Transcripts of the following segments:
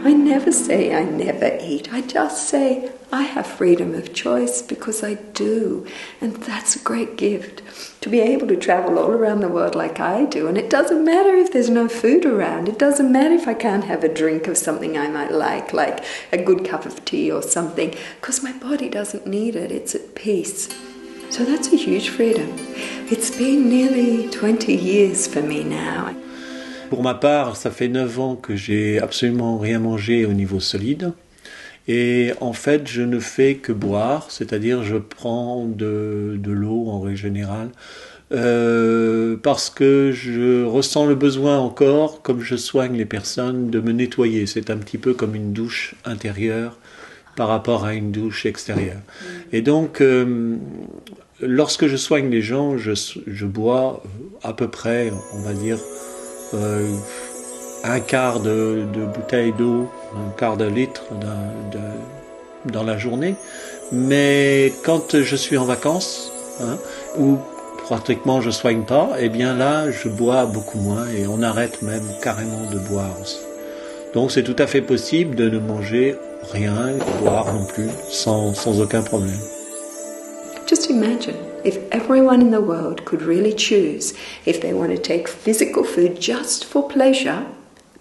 I never say I never eat. I just say I have freedom of choice because I do. And that's a great gift, to be able to travel all around the world like I do. And it doesn't matter if there's no food around. It doesn't matter if I can't have a drink of something I might like a good cup of tea or something, because my body doesn't need it. It's at peace. So that's a huge freedom. It's been nearly 20 years for me now. Pour ma part, ça fait 9 ans que j'ai absolument rien mangé au niveau solide. Et en fait, je ne fais que boire, c'est-à-dire je prends de l'eau en règle générale, parce que je ressens le besoin encore, comme je soigne les personnes, de me nettoyer. C'est un petit peu comme une douche intérieure par rapport à une douche extérieure. Et donc, lorsque je soigne les gens, je bois à peu près, on va dire, un quart de bouteille d'eau, un quart de litre dans la journée. Mais quand je suis en vacances, ou pratiquement je soigne pas, eh bien là je bois beaucoup moins et on arrête même carrément de boire aussi. Donc c'est tout à fait possible de ne manger rien, de boire non plus, sans aucun problème. Just imagine if everyone in the world could really choose if they want to take physical food just for pleasure,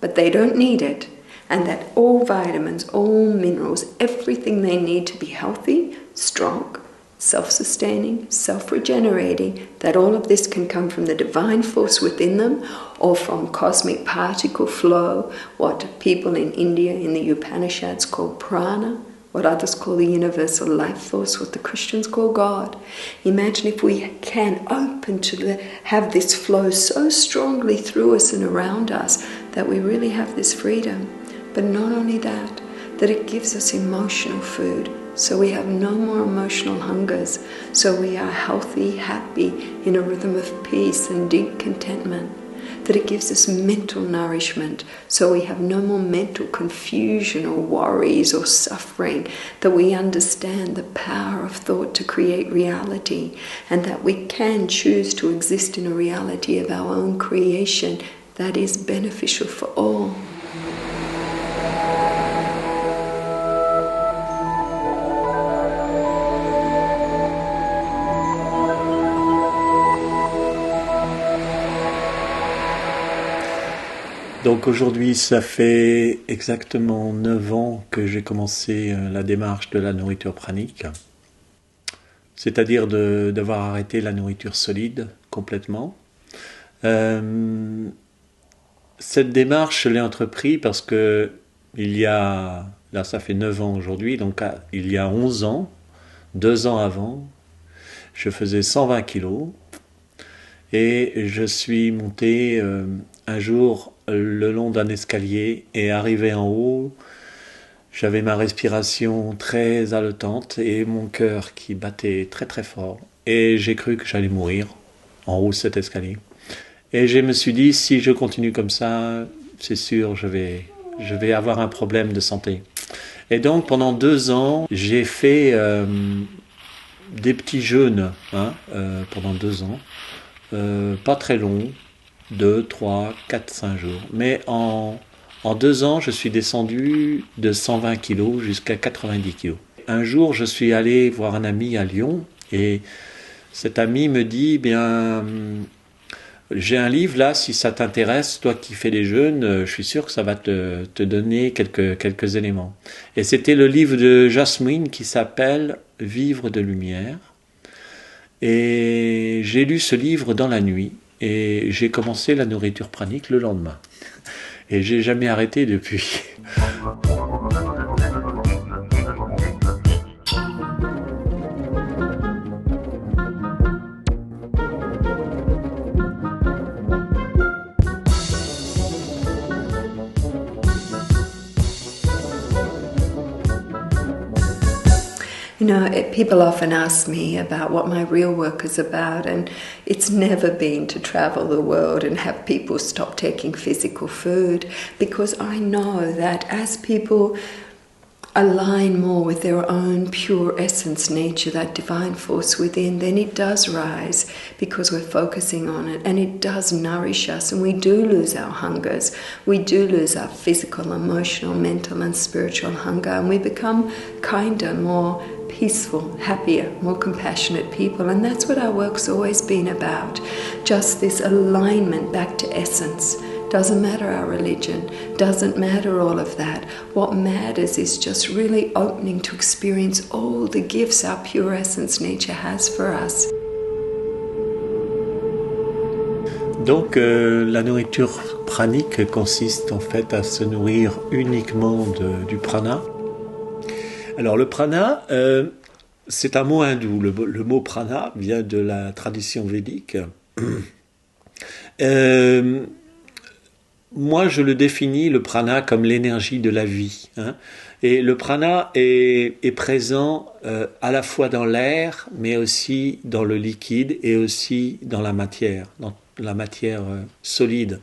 but they don't need it, and that all vitamins, all minerals, everything they need to be healthy, strong, self-sustaining, self-regenerating, that all of this can come from the divine force within them or from cosmic particle flow, what people in India in the Upanishads call prana, what others call the universal life force, what the Christians call God. Imagine if we can open to have this flow so strongly through us and around us that we really have this freedom. But not only that, that it gives us emotional food, so we have no more emotional hungers, so we are healthy, happy, in a rhythm of peace and deep contentment. That it gives us mental nourishment, so we have no more mental confusion or worries or suffering, that we understand the power of thought to create reality, and that we can choose to exist in a reality of our own creation that is beneficial for all. Donc aujourd'hui, ça fait exactement 9 ans que j'ai commencé la démarche de la nourriture pranique, c'est-à-dire d'avoir arrêté la nourriture solide complètement. Cette démarche, je l'ai entreprise parce que là ça fait 9 ans aujourd'hui, donc il y a 11 ans, 2 ans avant, je faisais 120 kilos et je suis monté un jour le long d'un escalier et arrivé en haut, j'avais ma respiration très haletante et mon cœur qui battait très très fort. Et j'ai cru que j'allais mourir en haut de cet escalier. Et je me suis dit, si je continue comme ça, c'est sûr, je vais avoir un problème de santé. Et donc pendant 2 ans, j'ai fait des petits jeûnes pendant 2 ans, pas très longs, 2, 3, 4, 5 jours. Mais en 2 ans, je suis descendu de 120 kilos jusqu'à 90 kilos. Un jour, je suis allé voir un ami à Lyon et cet ami me dit, j'ai un livre là, si ça t'intéresse, toi qui fais des jeûnes, je suis sûr que ça va te donner quelques éléments. Et c'était le livre de Jasmine qui s'appelle « Vivre de lumière ». Et j'ai lu ce livre dans la nuit. Et j'ai commencé la nourriture pranique le lendemain. Et j'ai jamais arrêté depuis. You know, people often ask me about what my real work is about, and it's never been to travel the world and have people stop taking physical food, because I know that as people align more with their own pure essence nature, that divine force within, then it does rise because we're focusing on it, and it does nourish us, and we do lose our hungers. We do lose our physical, emotional, mental and spiritual hunger, and we become kinder, more peaceful, happier, more compassionate people. And that's what our work's always been about, just this alignment back to essence. Doesn't matter our religion, doesn't matter all of that. What matters is just really opening to experience all the gifts our pure essence nature has for us. Donc la nourriture pranique consiste en fait à se nourrir uniquement du prana. Alors le prana, c'est un mot hindou. Le mot prana vient de la tradition védique. Moi, je le définis, le prana, comme l'énergie de la vie. Hein. Et le prana est présent à la fois dans l'air, mais aussi dans le liquide et aussi dans la matière solide.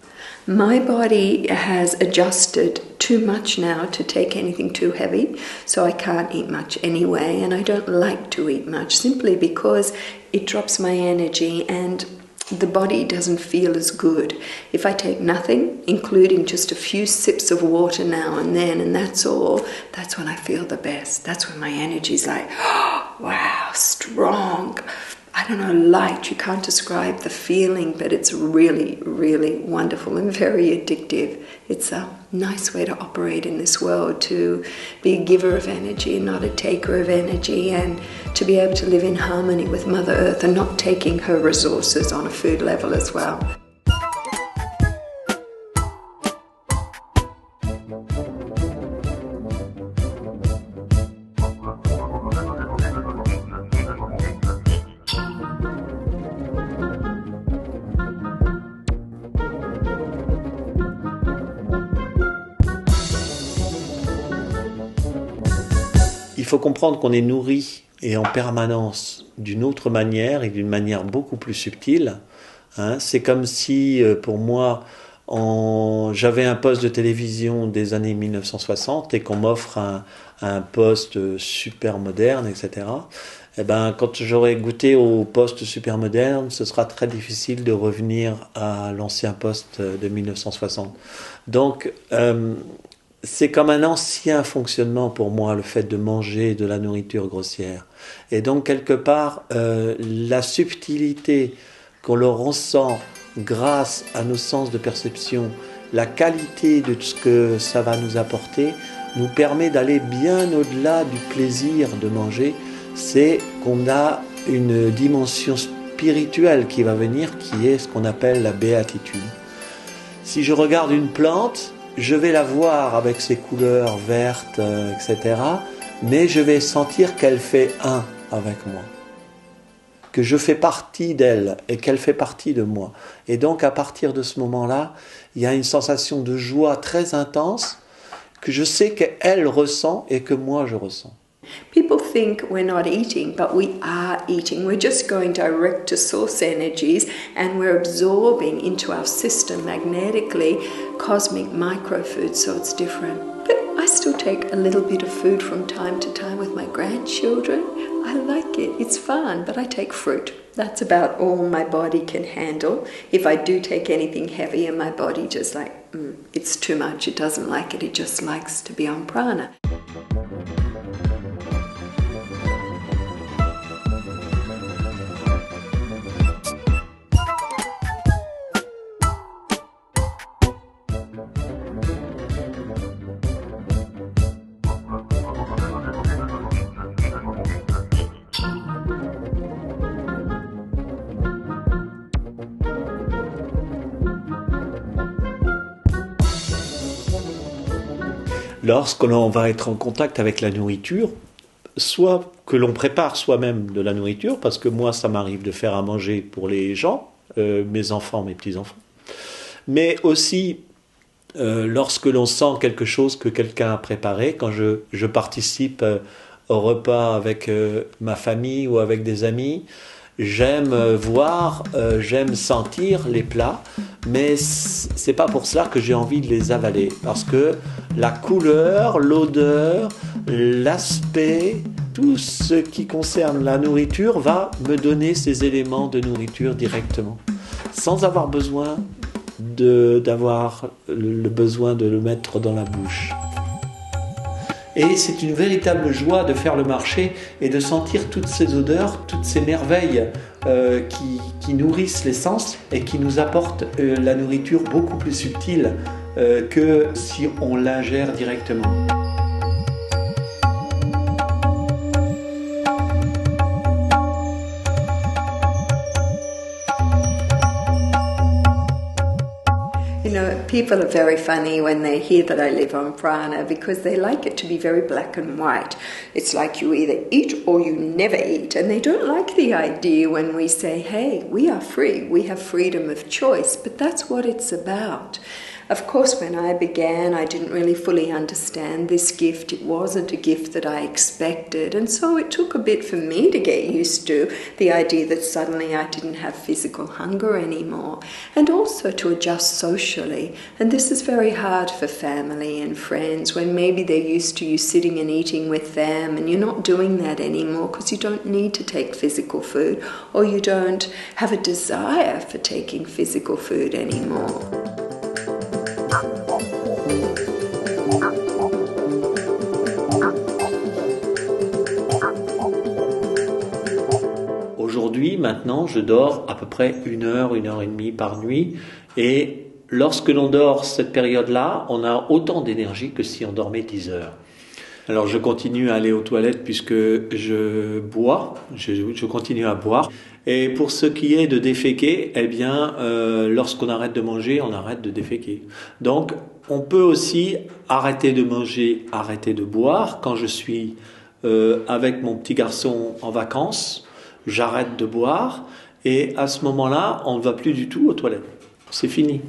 My body has adjusted too much now to take anything too heavy, so I can't eat much anyway, and I don't like to eat much simply because it drops my energy and the body doesn't feel as good. If I take nothing, including just a few sips of water now and then, and that's all, that's when I feel the best. That's when my energy's like, oh, wow, strong. I don't know, light. You can't describe the feeling, but it's really, really wonderful and very addictive. It's a nice way to operate in this world, to be a giver of energy and not a taker of energy, and to be able to live in harmony with Mother Earth and not taking her resources on a food level as well. Il faut comprendre qu'on est nourri et en permanence d'une autre manière et d'une manière beaucoup plus subtile. Hein. C'est comme si, pour moi, j'avais un poste de télévision des années 1960 et qu'on m'offre un poste super moderne, etc. Eh ben, quand j'aurai goûté au poste super moderne, ce sera très difficile de revenir à l'ancien poste de 1960. Donc, c'est comme un ancien fonctionnement pour moi, le fait de manger de la nourriture grossière. Et donc, quelque part, la subtilité qu'on le ressent grâce à nos sens de perception, la qualité de ce que ça va nous apporter, nous permet d'aller bien au-delà du plaisir de manger. C'est qu'on a une dimension spirituelle qui va venir, qui est ce qu'on appelle la béatitude. Si je regarde une plante, je vais la voir avec ses couleurs vertes, etc. Mais je vais sentir qu'elle fait un avec moi. Que je fais partie d'elle et qu'elle fait partie de moi. Et donc, à partir de ce moment-là, il y a une sensation de joie très intense que je sais qu'elle ressent et que moi je ressens. People think we're not eating, but we are eating. We're just going direct to source energies, and we're absorbing into our system magnetically cosmic microfoods, so it's different. But I still take a little bit of food from time to time with my grandchildren. I like it, it's fun, but I take fruit. That's about all my body can handle. If I do take anything heavy and my body just like, it's too much, it doesn't like it just likes to be on prana. Lorsque l'on va être en contact avec la nourriture, soit que l'on prépare soi-même de la nourriture, parce que moi ça m'arrive de faire à manger pour les gens, mes enfants, mes petits-enfants, mais aussi lorsque l'on sent quelque chose que quelqu'un a préparé, quand je participe au repas avec ma famille ou avec des amis, J'aime voir, j'aime sentir les plats, mais c'est pas pour cela que j'ai envie de les avaler, parce que la couleur, l'odeur, l'aspect, tout ce qui concerne la nourriture va me donner ces éléments de nourriture directement, sans avoir besoin d'avoir le besoin de le mettre dans la bouche. Et c'est une véritable joie de faire le marché et de sentir toutes ces odeurs, toutes ces merveilles qui nourrissent les sens et qui nous apportent la nourriture beaucoup plus subtile que si on l'ingère directement. You know, people are very funny when they hear that I live on prana because they like it to be very black and white. It's like you either eat or you never eat. And they don't like the idea when we say, hey, we are free, we have freedom of choice. But that's what it's about. Of course, when I began, I didn't really fully understand this gift. It wasn't a gift that I expected. And so it took a bit for me to get used to the idea that suddenly I didn't have physical hunger anymore. And also to adjust socially. And this is very hard for family and friends when maybe they're used to you sitting and eating with them and you're not doing that anymore because you don't need to take physical food or you don't have a desire for taking physical food anymore. Aujourd'hui, maintenant, je dors à peu près 1 heure et demie par nuit. Et lorsque l'on dort cette période-là, on a autant d'énergie que si on dormait 10 heures. Alors je continue à aller aux toilettes puisque je bois, je continue à boire. Et pour ce qui est de déféquer, eh bien, lorsqu'on arrête de manger, on arrête de déféquer. Donc, on peut aussi arrêter de manger, arrêter de boire. Quand je suis avec mon petit garçon en vacances, j'arrête de boire et à ce moment-là, on ne va plus du tout aux toilettes. C'est fini.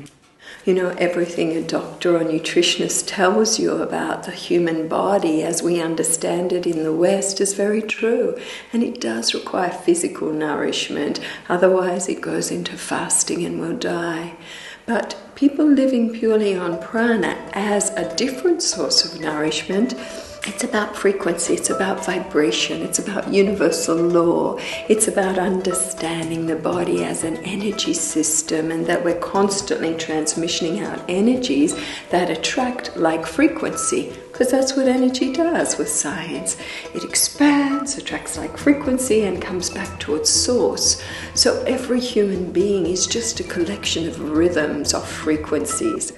You know, everything a doctor or nutritionist tells you about the human body as we understand it in the West is very true. And it does require physical nourishment. Otherwise, it goes into fasting and will die. But people living purely on prana as a different source of nourishment, it's about frequency, it's about vibration, it's about universal law, it's about understanding the body as an energy system and that we're constantly transmissioning out energies that attract like frequency, because that's what energy does with science. It expands, attracts like frequency and comes back to its source. So every human being is just a collection of rhythms, of frequencies.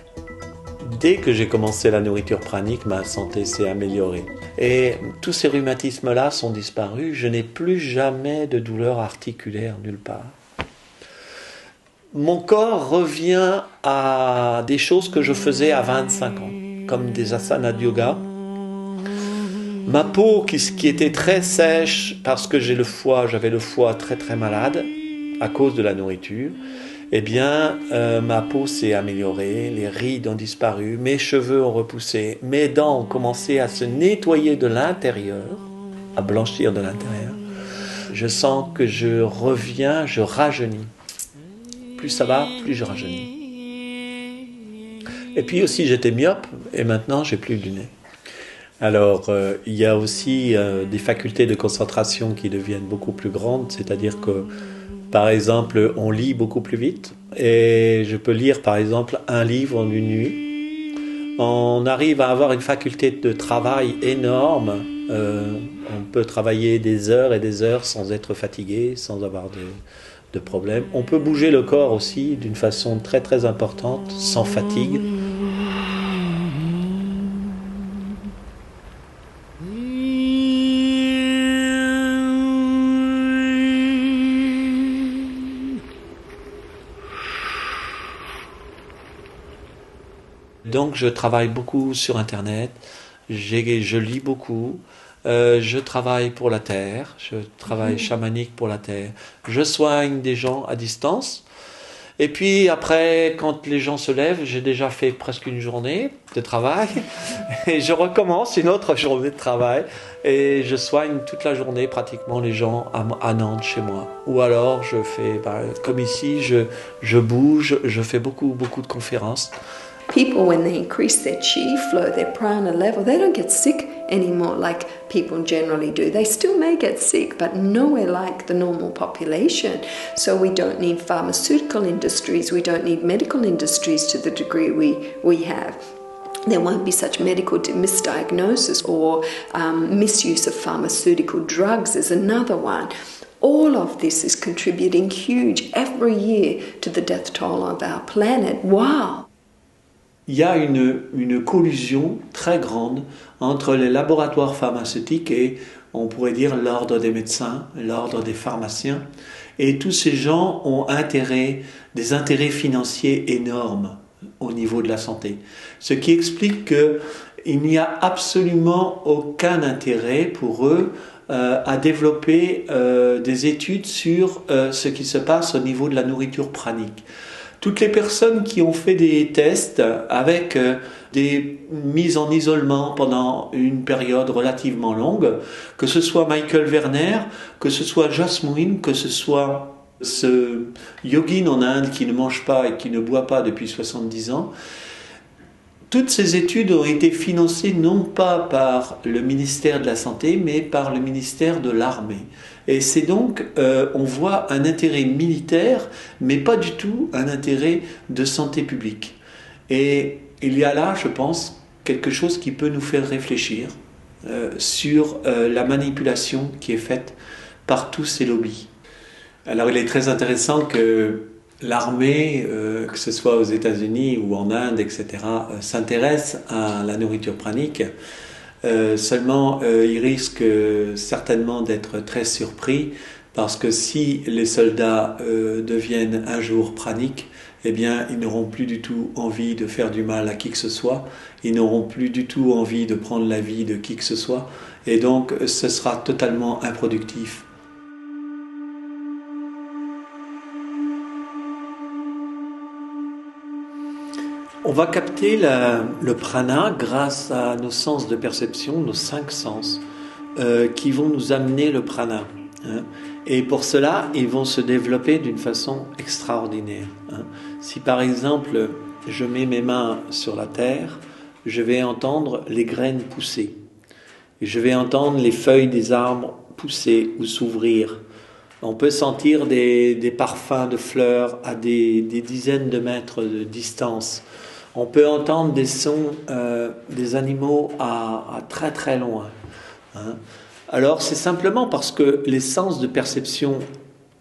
Dès que j'ai commencé la nourriture pranique, ma santé s'est améliorée. Et tous ces rhumatismes-là sont disparus. Je n'ai plus jamais de douleur articulaire nulle part. Mon corps revient à des choses que je faisais à 25 ans, comme des asanas de yoga. Ma peau, qui était très sèche parce que j'avais le foie très très malade à cause de la nourriture, eh bien, ma peau s'est améliorée, les rides ont disparu, mes cheveux ont repoussé, mes dents ont commencé à se nettoyer de l'intérieur, à blanchir de l'intérieur. Je sens que je reviens, je rajeunis. Plus ça va, plus je rajeunis. Et puis aussi, j'étais myope, et maintenant, j'ai plus de nez. Alors, il y a aussi des facultés de concentration qui deviennent beaucoup plus grandes, c'est-à-dire que par exemple, on lit beaucoup plus vite et je peux lire par exemple un livre en une nuit. On arrive à avoir une faculté de travail énorme. On peut travailler des heures et des heures sans être fatigué, sans avoir de problème. On peut bouger le corps aussi d'une façon très très importante, sans fatigue. Donc je travaille beaucoup sur Internet, je lis beaucoup, je travaille pour la Terre, je travaille chamanique pour la Terre, je soigne des gens à distance Et puis après, quand les gens se lèvent, j'ai déjà fait presque une journée de travail et je recommence une autre journée de travail et je soigne toute la journée pratiquement les gens à Nantes chez moi. Ou alors je fais, comme ici, je bouge, je fais beaucoup de conférences. People, when they increase their chi flow, their prana level, they don't get sick anymore like people generally do. They still may get sick, but nowhere like the normal population. So we don't need pharmaceutical industries, we don't need medical industries to the degree we have. There won't be such medical misdiagnosis or misuse of pharmaceutical drugs is another one. All of this is contributing huge every year to the death toll of our planet. Wow! Il y a une collusion très grande entre les laboratoires pharmaceutiques et, on pourrait dire, l'ordre des médecins, l'ordre des pharmaciens. Et tous ces gens ont des intérêts financiers énormes au niveau de la santé. Ce qui explique qu'il n'y a absolument aucun intérêt pour eux à développer des études sur ce qui se passe au niveau de la nourriture pranique. Toutes les personnes qui ont fait des tests avec des mises en isolement pendant une période relativement longue, que ce soit Michael Werner, que ce soit Jasmine, que ce soit ce yogin en Inde qui ne mange pas et qui ne boit pas depuis 70 ans, toutes ces études ont été financées non pas par le ministère de la Santé, mais par le ministère de l'Armée. Et c'est donc, on voit un intérêt militaire, mais pas du tout un intérêt de santé publique. Et il y a là, je pense, quelque chose qui peut nous faire réfléchir sur la manipulation qui est faite par tous ces lobbies. Alors il est très intéressant que l'armée, que ce soit aux États-Unis ou en Inde, etc., s'intéresse à la nourriture pranique. Seulement, ils risquent certainement d'être très surpris parce que si les soldats deviennent un jour praniques, eh bien, ils n'auront plus du tout envie de faire du mal à qui que ce soit, ils n'auront plus du tout envie de prendre la vie de qui que ce soit, et donc ce sera totalement improductif. On va capter le prana grâce à nos sens de perception, nos 5 sens, qui vont nous amener le prana. Et pour cela, ils vont se développer d'une façon extraordinaire. Si par exemple, je mets mes mains sur la terre, je vais entendre les graines pousser. Et je vais entendre les feuilles des arbres pousser ou s'ouvrir. On peut sentir des parfums de fleurs à des dizaines de mètres de distance. On peut entendre des sons des animaux à très très loin. Alors c'est simplement parce que les sens de perception,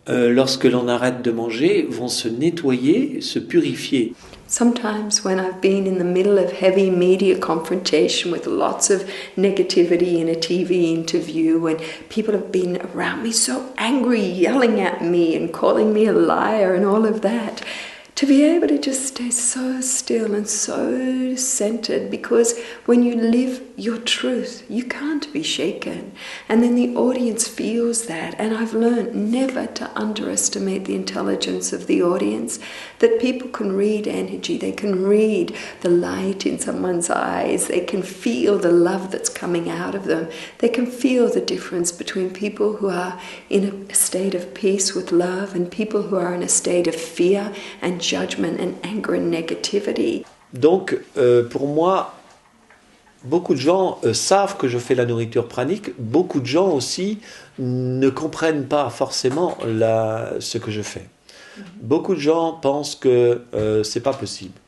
lorsque l'on arrête de manger, vont se nettoyer, se purifier. Sometimes when I've been in the middle of heavy media confrontation with lots of negativity in a TV interview and people have been around me so angry, yelling at me and calling me a liar and all of that, to be able to just stay so still and so centered, because when you live your truth, you can't be shaken. And then the audience feels that. And I've learned never to underestimate the intelligence of the audience, that people can read energy, they can read the light in someone's eyes, they can feel the love that's coming out of them, they can feel the difference between people who are in a state of peace with love and people who are in a state of fear and judgment and anger and negativity. Donc, pour moi, beaucoup de gens savent que je fais la nourriture pranique. Beaucoup de gens aussi ne comprennent pas forcément ce que je fais. Beaucoup de gens pensent que c'est pas possible.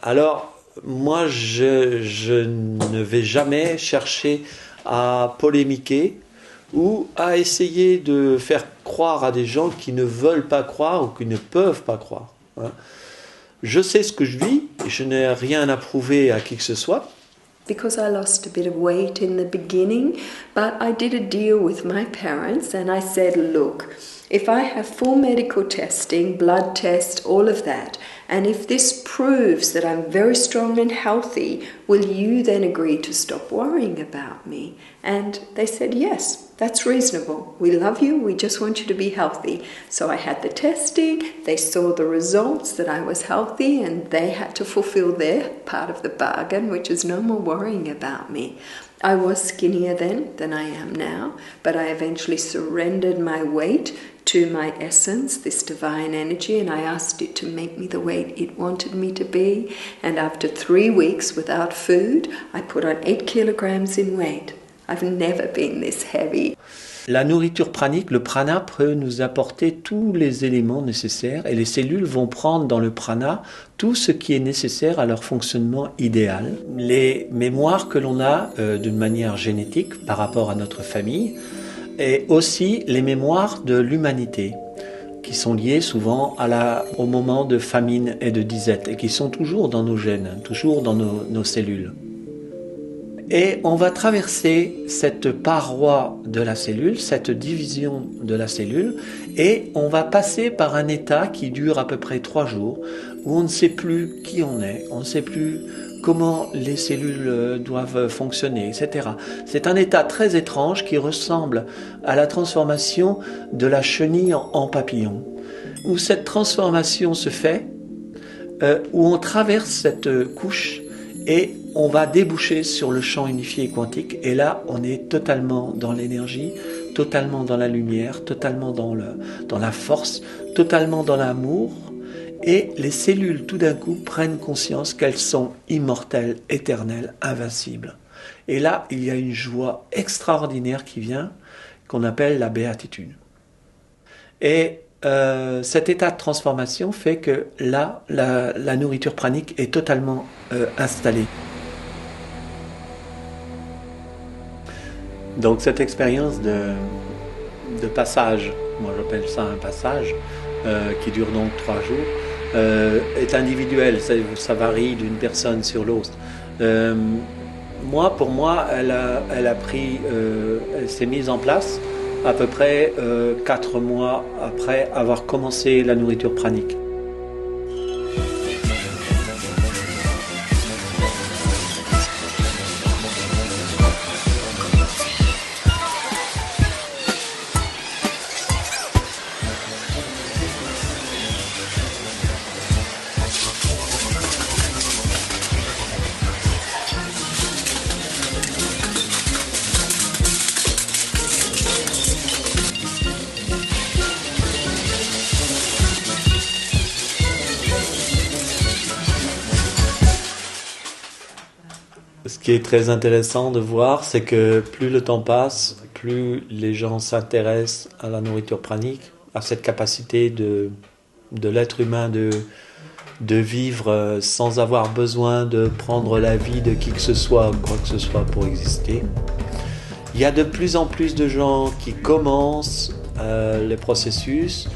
Alors, moi, je ne vais jamais chercher à polémiquer ou à essayer de faire croire à des gens qui ne veulent pas croire ou qui ne peuvent pas croire. Je sais ce que je vis et je n'ai rien à prouver à qui que ce soit. Because I lost a bit of weight in the beginning, but I did a deal with my parents and I said, look, if I have full medical testing, blood test, all of that, and if this proves that I'm very strong and healthy, will you then agree to stop worrying about me? And they said, yes, that's reasonable. We love you. We just want you to be healthy. So I had the testing. They saw the results that I was healthy, and they had to fulfill their part of the bargain, which is no more worrying about me. I was skinnier then than I am now, but I eventually surrendered my weight to my essence, this divine energy, and I asked it to make me the weight it wanted me to be. And after 3 weeks without food, I put on 8 kilograms in weight. I've never been this heavy. La nourriture pranique, le prana peut nous apporter tous les éléments nécessaires et les cellules vont prendre dans le prana tout ce qui est nécessaire à leur fonctionnement idéal. Les mémoires que l'on a d'une manière génétique par rapport à notre famille et aussi les mémoires de l'humanité qui sont liées souvent au moment de famine et de disette et qui sont toujours dans nos gènes, toujours dans nos cellules. Et on va traverser cette paroi de la cellule, cette division de la cellule, et on va passer par un état qui dure à peu près 3 jours, où on ne sait plus qui on est, on ne sait plus comment les cellules doivent fonctionner, etc. C'est un état très étrange qui ressemble à la transformation de la chenille en papillon, où cette transformation se fait, où on traverse cette couche et on va déboucher sur le champ unifié quantique. Et là, on est totalement dans l'énergie, totalement dans la lumière, totalement dans la force, totalement dans l'amour. Et les cellules, tout d'un coup, prennent conscience qu'elles sont immortelles, éternelles, invincibles. Et là, il y a une joie extraordinaire qui vient, qu'on appelle la béatitude. Et cet état de transformation fait que là, la nourriture pranique est totalement installée. Donc cette expérience de passage, moi j'appelle ça un passage, qui dure donc 3 jours, est individuelle, ça varie d'une personne sur l'autre. Pour moi, elle s'est mise en place à peu près 4 mois après avoir commencé la nourriture pranique. Ce qui est très intéressant de voir, c'est que plus le temps passe, plus les gens s'intéressent à la nourriture pranique, à cette capacité de l'être humain de vivre sans avoir besoin de prendre la vie de qui que ce soit, quoi que ce soit pour exister. Il y a de plus en plus de gens qui commencent les processus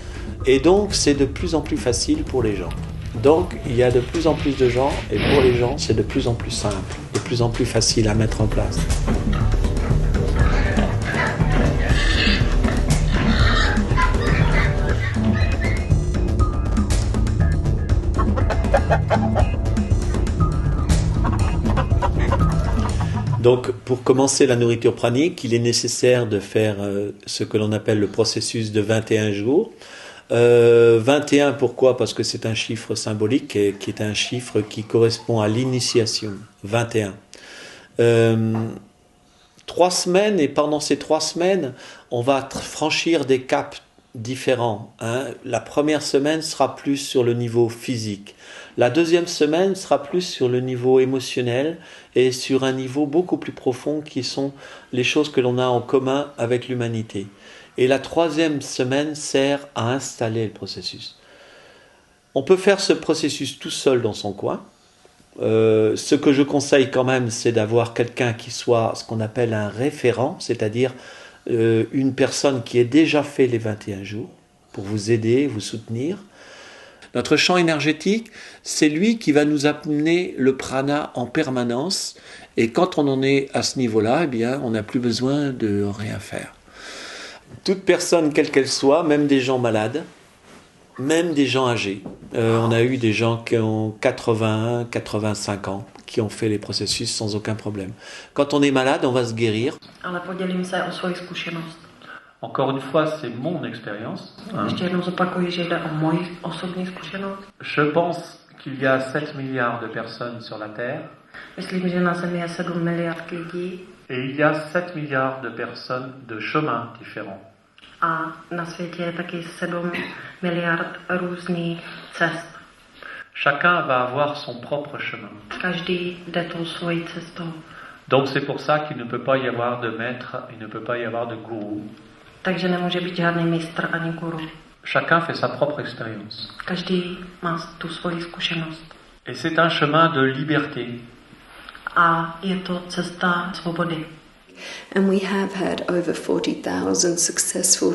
et donc c'est de plus en plus facile pour les gens. Donc il y a de plus en plus de gens et pour les gens c'est de plus en plus simple, de plus en plus facile à mettre en place. Donc pour commencer la nourriture pranique, il est nécessaire de faire ce que l'on appelle le processus de 21 jours. 21, pourquoi? Parce que c'est un chiffre symbolique et qui est un chiffre qui correspond à l'initiation. 21. 3 semaines, et pendant ces 3 semaines, on va franchir des caps différents. La première semaine sera plus sur le niveau physique. La deuxième semaine sera plus sur le niveau émotionnel et sur un niveau beaucoup plus profond qui sont les choses que l'on a en commun avec l'humanité. Et la troisième semaine sert à installer le processus. On peut faire ce processus tout seul dans son coin. Ce que je conseille quand même, c'est d'avoir quelqu'un qui soit ce qu'on appelle un référent, c'est-à-dire une personne qui ait déjà fait les 21 jours pour vous aider, vous soutenir. Notre champ énergétique, c'est lui qui va nous amener le prana en permanence. Et quand on en est à ce niveau-là, eh bien, on n'a plus besoin de rien faire. Toute personne, quelle qu'elle soit, même des gens malades, même des gens âgés. On a eu des gens qui ont 81, 85 ans, qui ont fait les processus sans aucun problème. Quand on est malade, on va se guérir. Ale podělím se o svoji zkušenost. Encore une fois, c'est mon expérience. Ještě jednou zopakuji, že jde o moji osobní zkušenost. Je pense qu'il y a 7 milliards de personnes sur la Terre. Myslím, že na Zemi je 7 miliard lidí. Et il y a 7 milliards de personnes de chemins différents. A na světě je taky 7 miliard různých cest. Chacun va avoir son propre chemin. Každý jde tou svojí cestou. Donc c'est pour ça qu'il ne peut pas y avoir de maître, il ne peut pas y avoir de gourou. Takže nemůže být žádný mistr ani guru. Chacun fait sa propre expérience. Každý má tu svoji zkušenost. Et c'est un chemin de liberté. A je to cesta svobody. And we have had over 40,000 successful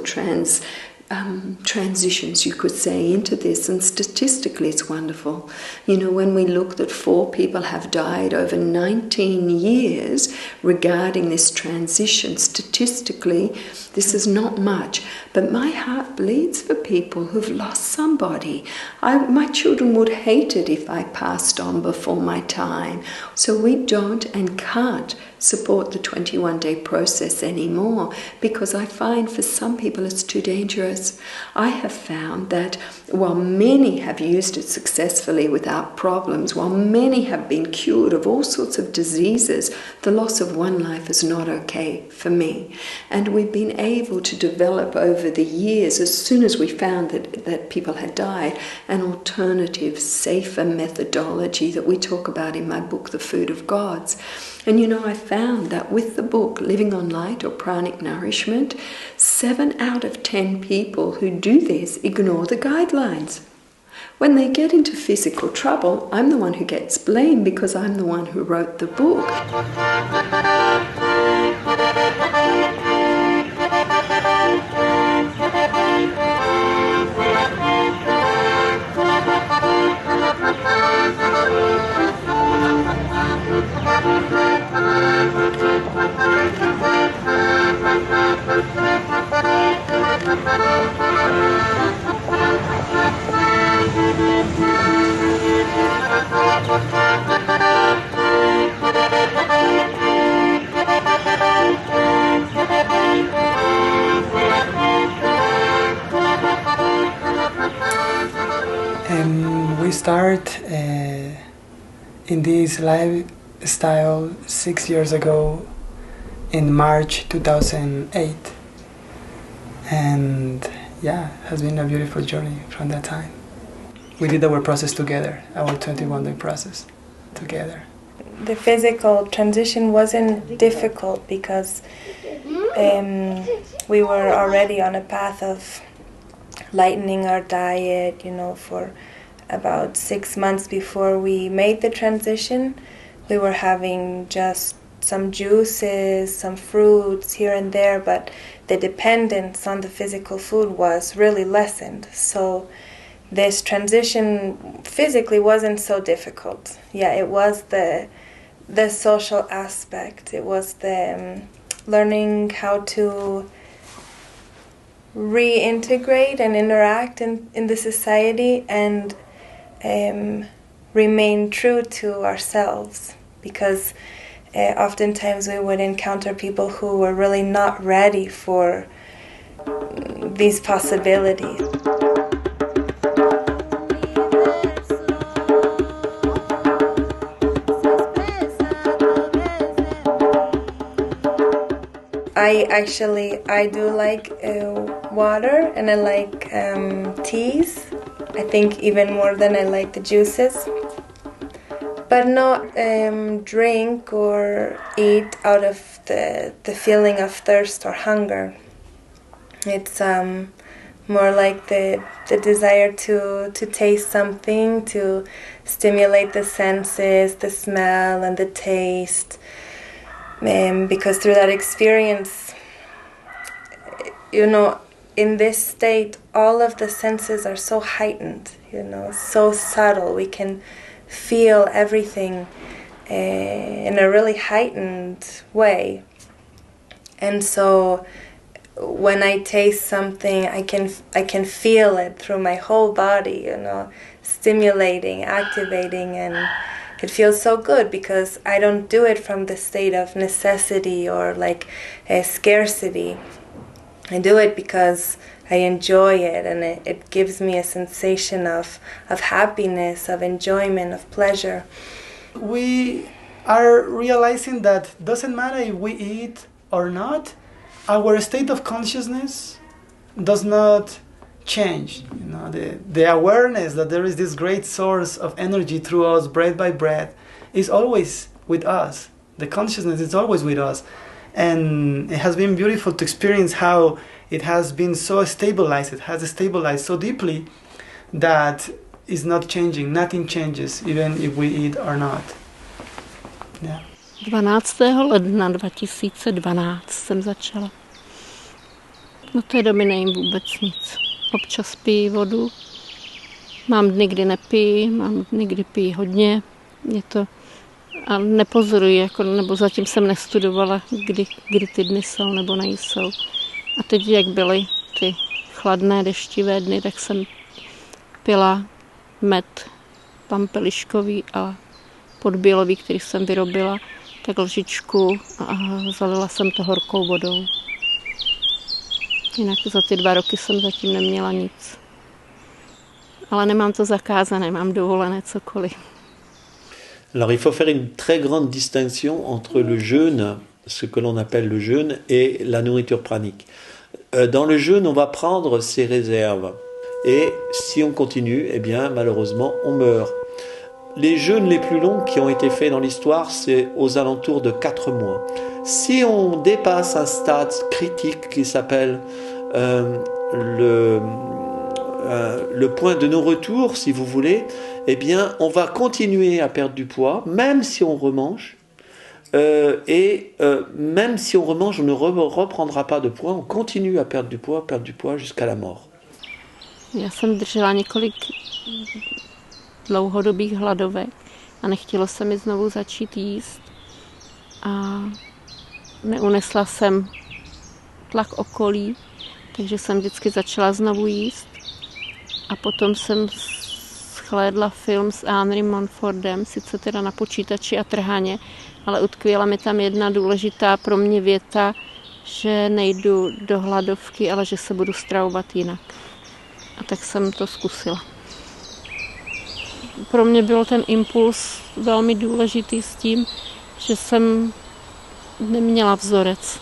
transitions, you could say, into this, and statistically it's wonderful. You know, when we look that 4 people have died over 19 years regarding this transition, statistically this is not much, but my heart bleeds for people who've lost somebody. My children would hate it if I passed on before my time. So we don't and can't support the 21-day process anymore, because I find for some people it's too dangerous. I have found that while many have used it successfully without problems, while many have been cured of all sorts of diseases, the loss of one life is not okay for me. And we've been able to develop over the years, as soon as we found that people had died, an alternative, safer methodology that we talk about in my book, The Food of Gods. And you know, I found that with the book, Living on Light or Pranic Nourishment, 7 out of 10 people who do this ignore the guidelines. When they get into physical trouble, I'm the one who gets blamed because I'm the one who wrote the book. We start in this lifestyle 6 years ago in March 2008, and yeah, it has been a beautiful journey from that time. We did our process together, our 21-day process together. The physical transition wasn't difficult because we were already on a path of lightening our diet, you know, for about 6 months before we made the transition. We were having just some juices, some fruits here and there, but the dependence on the physical food was really lessened. So this transition physically wasn't so difficult. Yeah, it was the social aspect. It was the learning how to reintegrate and interact in the society and remain true to ourselves, because oftentimes we would encounter people who were really not ready for these possibilities. I do like water, and I like teas. I think even more than I like the juices. But not drink or eat out of the feeling of thirst or hunger. It's more like the desire to taste something, to stimulate the senses, the smell and the taste. Because through that experience, you know, in this state, all of the senses are so heightened, you know, so subtle. We can feel everything in a really heightened way. And so when I taste something, I can feel it through my whole body, you know, stimulating, activating, and it feels so good because I don't do it from the state of necessity or like a scarcity. I do it because I enjoy it, and it gives me a sensation of happiness, of enjoyment, of pleasure. We are realizing that doesn't matter if we eat or not, our state of consciousness does not change. You know, the awareness that there is this great source of energy through us, breath by breath, is always with us. The consciousness is always with us. And it has been beautiful to experience how it has been so stabilized, it has stabilized so deeply that it's not changing, nothing changes, even if we eat or not. Yeah. 12. ledna 2012 jsem začala. No té doby nejím vůbec nic. Občas piji vodu, mám dny, kdy nepiji, mám dny, kdy piji hodně. Je to, a nepozoruji, jako, nebo zatím jsem nestudovala, kdy ty dny jsou nebo nejsou. A teď, jak byly ty chladné deštivé dny, tak jsem pila med pampeliškový a podbělový, který jsem vyrobila, tak lžičku a zalila jsem to horkou vodou. Jinak za ty 2 roky jsem zatím neměla nic. Ale nemám to zakázané, mám dovolené cokoliv. Alors il faut faire une très grande distinction entre le jeûne, ce que l'on appelle le jeûne, et la nourriture pranique. Dans le jeûne, on va prendre ses réserves. Et si on continue, eh bien malheureusement, on meurt. Les jeûnes les plus longs qui ont été faits dans l'histoire, c'est aux alentours de 4 mois. Si on dépasse un stade critique qui s'appelle le point de non-retour, si vous voulez, eh bien, on va continuer à perdre du poids, même si on remange. Même si on remange, on ne reprendra pas de poids, on continue à perdre du poids jusqu'à la mort. Já jsem držela několik dlouhodobých hladovek a nechtělo se mi znovu začít jíst. A neunesla jsem tlak okolí, takže jsem vždycky začala znovu jíst. A potom jsem shlédla film s Henry Montfordem, sice teda na počítači a trhaně, ale utkvěla mi tam jedna důležitá pro mě věta, že nejdu do hladovky, ale že se budu stravovat jinak. A tak jsem to zkusila. Pro mě byl ten impuls velmi důležitý s tím, že jsem neměla vzorec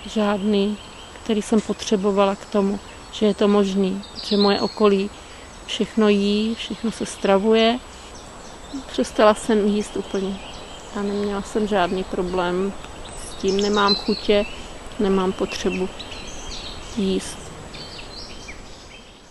žádný, který jsem potřebovala k tomu, že je to možný, že moje okolí všechno jí, všechno se stravuje. Přestala jsem jíst úplně a neměla jsem žádný problém s tím, nemám chutě, nemám potřebu jíst.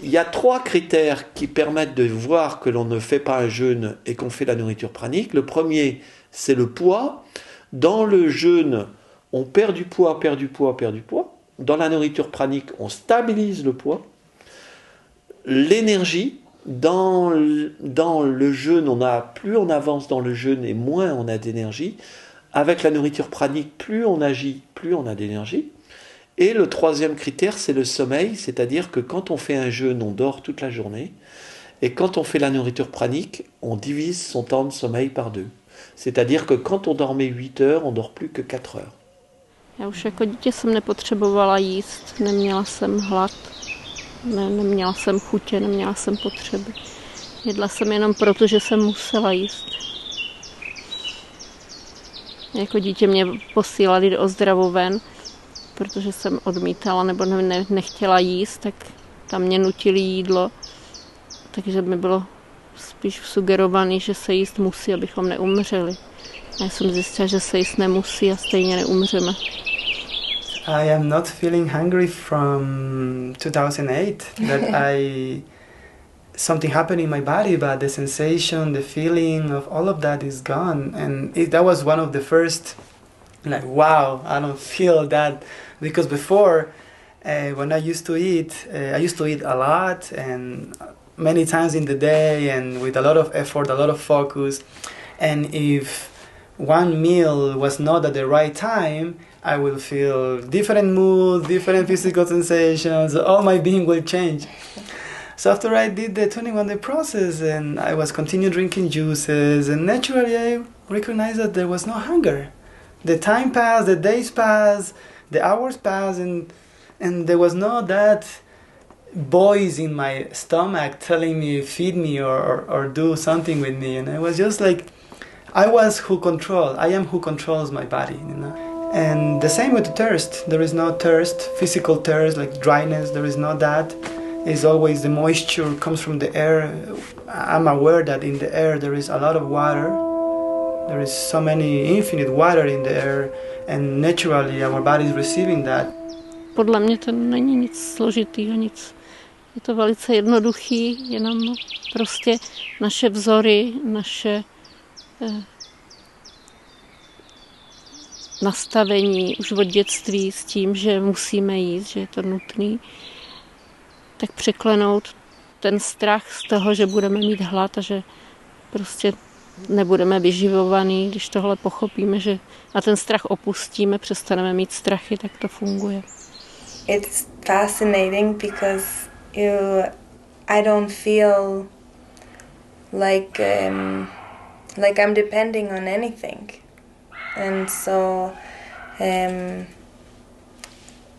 Il y a 3 critères qui permettent de voir que l'on ne fait pas un jeûne et qu'on fait la nourriture pranique. Le premier, c'est le poids. Dans le jeûne, on perd du poids, perd du poids, perd du poids. Dans la nourriture pranique, on stabilise le poids. L'énergie, dans le jeûne, plus on avance dans le jeûne et moins on a d'énergie. Avec la nourriture pranique, plus on agit, plus on a d'énergie. Et le 3e critère, c'est le sommeil, c'est-à-dire que quand on fait un jeûne, on dort toute la journée. Et quand on fait la nourriture pranique, on divise son temps de sommeil par 2. C'est-à-dire que quand on dormait 8 heures, on dort plus que 4 heures. Já už jako dítě jsem nepotřebovala jíst, neměla jsem hlad, neměla jsem chutě, neměla jsem potřeby. Jedla jsem jenom proto, že jsem musela jíst. Jako dítě mě posílali do ozdravoven, protože jsem odmítala nebo nechtěla jíst, tak tam mě nutili jídlo. Takže mi bylo spíš sugerovaný, že se jíst musí, abychom neumřeli. A já jsem zjistila, že se jíst nemusí a stejně neumřeme. I am not feeling hungry from 2008. Something happened in my body, but the sensation, the feeling of all of that is gone. And that was one of the first, like, wow, I don't feel that. Because before, when I used to eat a lot and many times in the day and with a lot of effort, a lot of focus. And if one meal was not at the right time, I will feel different mood, different physical sensations, all my being will change. So after I did the 21-day process and I was continued drinking juices, and naturally I recognized that there was no hunger. The time passed, the days passed, the hours passed, and there was no that voice in my stomach telling me feed me or do something with me. And I was just like, I am who controls my body, you know. And the same with the thirst. There is no thirst, physical thirst like dryness, there is no that. It's always the moisture comes from the air. I'm aware that in the air there is a lot of water. There is so many infinite water in the air, and naturally our body is receiving that. Podle mě to není nic složitýho, nic. Je to velice jednoduchý, jenom prostě naše vzory, naše nastavení už od dětství s tím, že musíme jíst, že je to nutný, tak překlenout ten strach z toho, že budeme mít hlad a že prostě nebudeme vyživovaný, když tohle pochopíme, že a ten strach opustíme, přestaneme mít strachy, tak to funguje. It's fascinating because I don't feel like I'm depending on anything, and so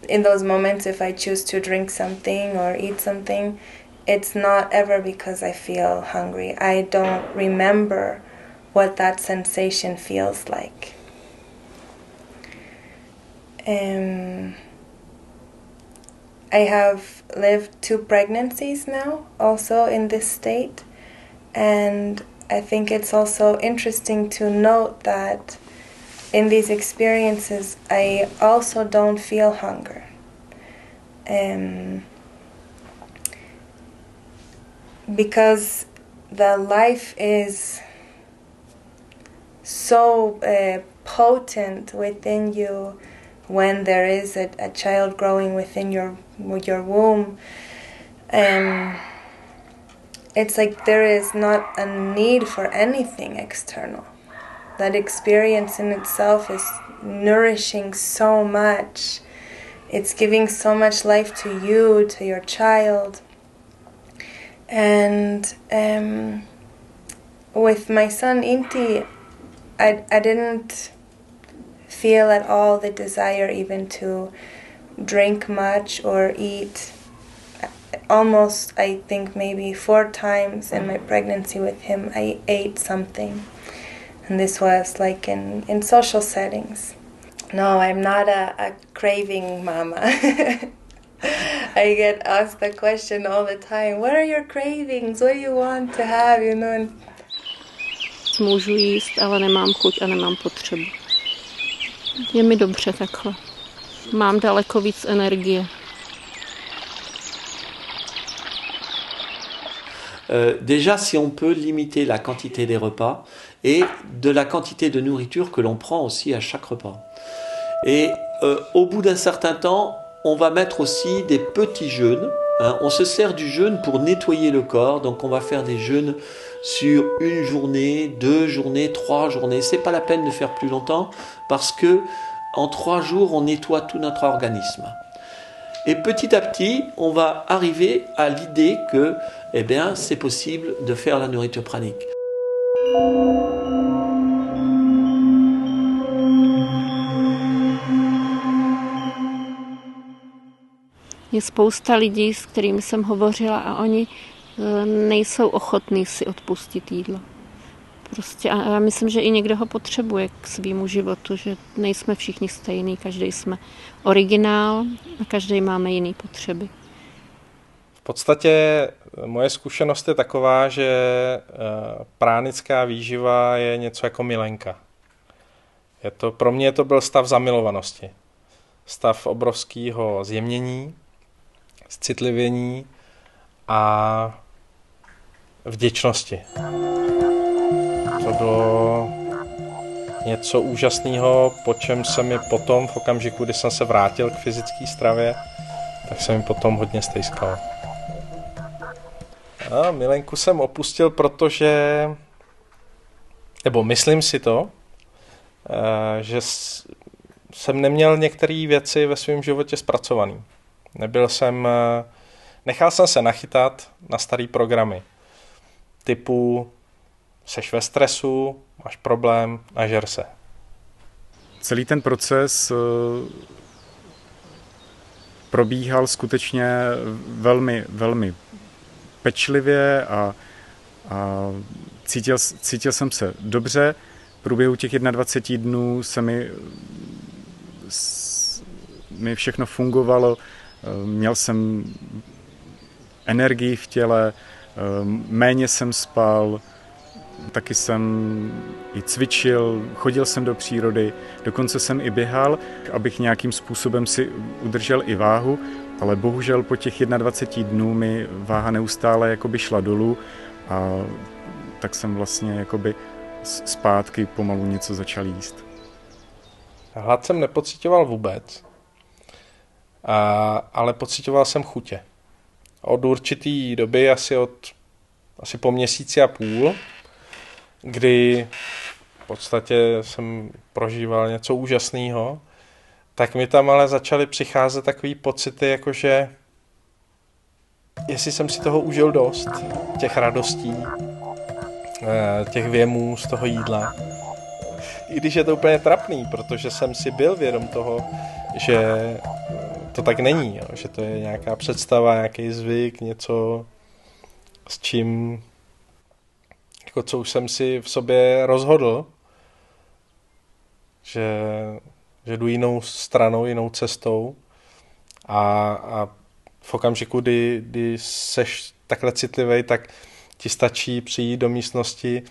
in those moments, if I choose to drink something or eat something, it's not ever because I feel hungry. I don't remember what that sensation feels like. I have lived 2 pregnancies now, also in this state, and I think it's also interesting to note that in these experiences I also don't feel hunger. Because the life is so potent within you when there is a child growing within your womb. It's like there is not a need for anything external. That experience in itself is nourishing so much. It's giving so much life to you, to your child. And with my son Inti, I didn't feel at all the desire even to drink much or eat. Almost, I think maybe 4 times in my pregnancy with him, I ate something. And this was like in social settings. No, I'm not a craving mama. I get asked the question all the time, what are your cravings? What do you want to have, you know? Můžu jíst, ale nemám chuť a nemám potřebu. Je mi dobře takhle. Mám daleko víc energie. Déjà, si on peut limiter la quantité des repas et de la quantité de nourriture que l'on prend aussi à chaque repas. Et au bout d'un certain temps, on va mettre aussi des petits jeûnes. On se sert du jeûne pour nettoyer le corps. Donc on va faire des jeûnes sur 1 journée, 2 journées, 3 journées. C'est pas la peine de faire plus longtemps parce que en 3 jours, on nettoie tout notre organisme. Et petit à petit, on va arriver à l'idée que, eh bien, c'est possible de faire la nourriture pranique. Je spousta lidí, s kterými jsem hovořila a oni nejsou ochotní si odpustit jídlo. Prostě a já myslím, že i někdo ho potřebuje k svému životu, že nejsme všichni stejný, každý jsme originál a každý máme jiné potřeby. V podstatě moje zkušenost je taková, že pránická výživa je něco jako milenka. Pro mě to byl stav zamilovanosti. Stav obrovského zjemnění, citlivění a vděčnosti. To bylo něco úžasného, po čem se mi potom, v okamžiku, kdy jsem se vrátil k fyzické stravě, tak se mi potom hodně stejskalo. A milenku jsem opustil, protože, nebo myslím si to, že jsem neměl některé věci ve svém životě zpracovaný. Nebyl jsem nechal jsem se nachytat na starý programy. Typu seš ve stresu, máš problém, nažer se. Celý ten proces probíhal skutečně velmi, velmi pečlivě a cítil jsem se dobře. V průběhu těch 21 dnů se mi všechno fungovalo. Měl jsem energii v těle, méně jsem spal, taky jsem i cvičil, chodil jsem do přírody, dokonce jsem i běhal, abych nějakým způsobem si udržel i váhu, ale bohužel po těch 21 dnů mi váha neustále jakoby šla dolů a tak jsem vlastně jakoby zpátky pomalu něco začal jíst. Hlad jsem nepocitoval vůbec, ale pocitoval jsem chutě. Od určitý doby, asi po měsíci a půl, kdy v podstatě jsem prožíval něco úžasného, tak mi tam ale začaly přicházet takový pocity, jakože jestli jsem si toho užil dost, těch radostí, těch věmů z toho jídla. I když je to úplně trapný, protože jsem si byl vědom toho, že to tak není, jo? Že to je nějaká představa, nějaký zvyk, něco, s čím, jako co už jsem si v sobě rozhodl, že jdu jinou stranou, jinou cestou a v okamžiku, kdy seš takhle citlivý, tak ti stačí přijít do místnosti,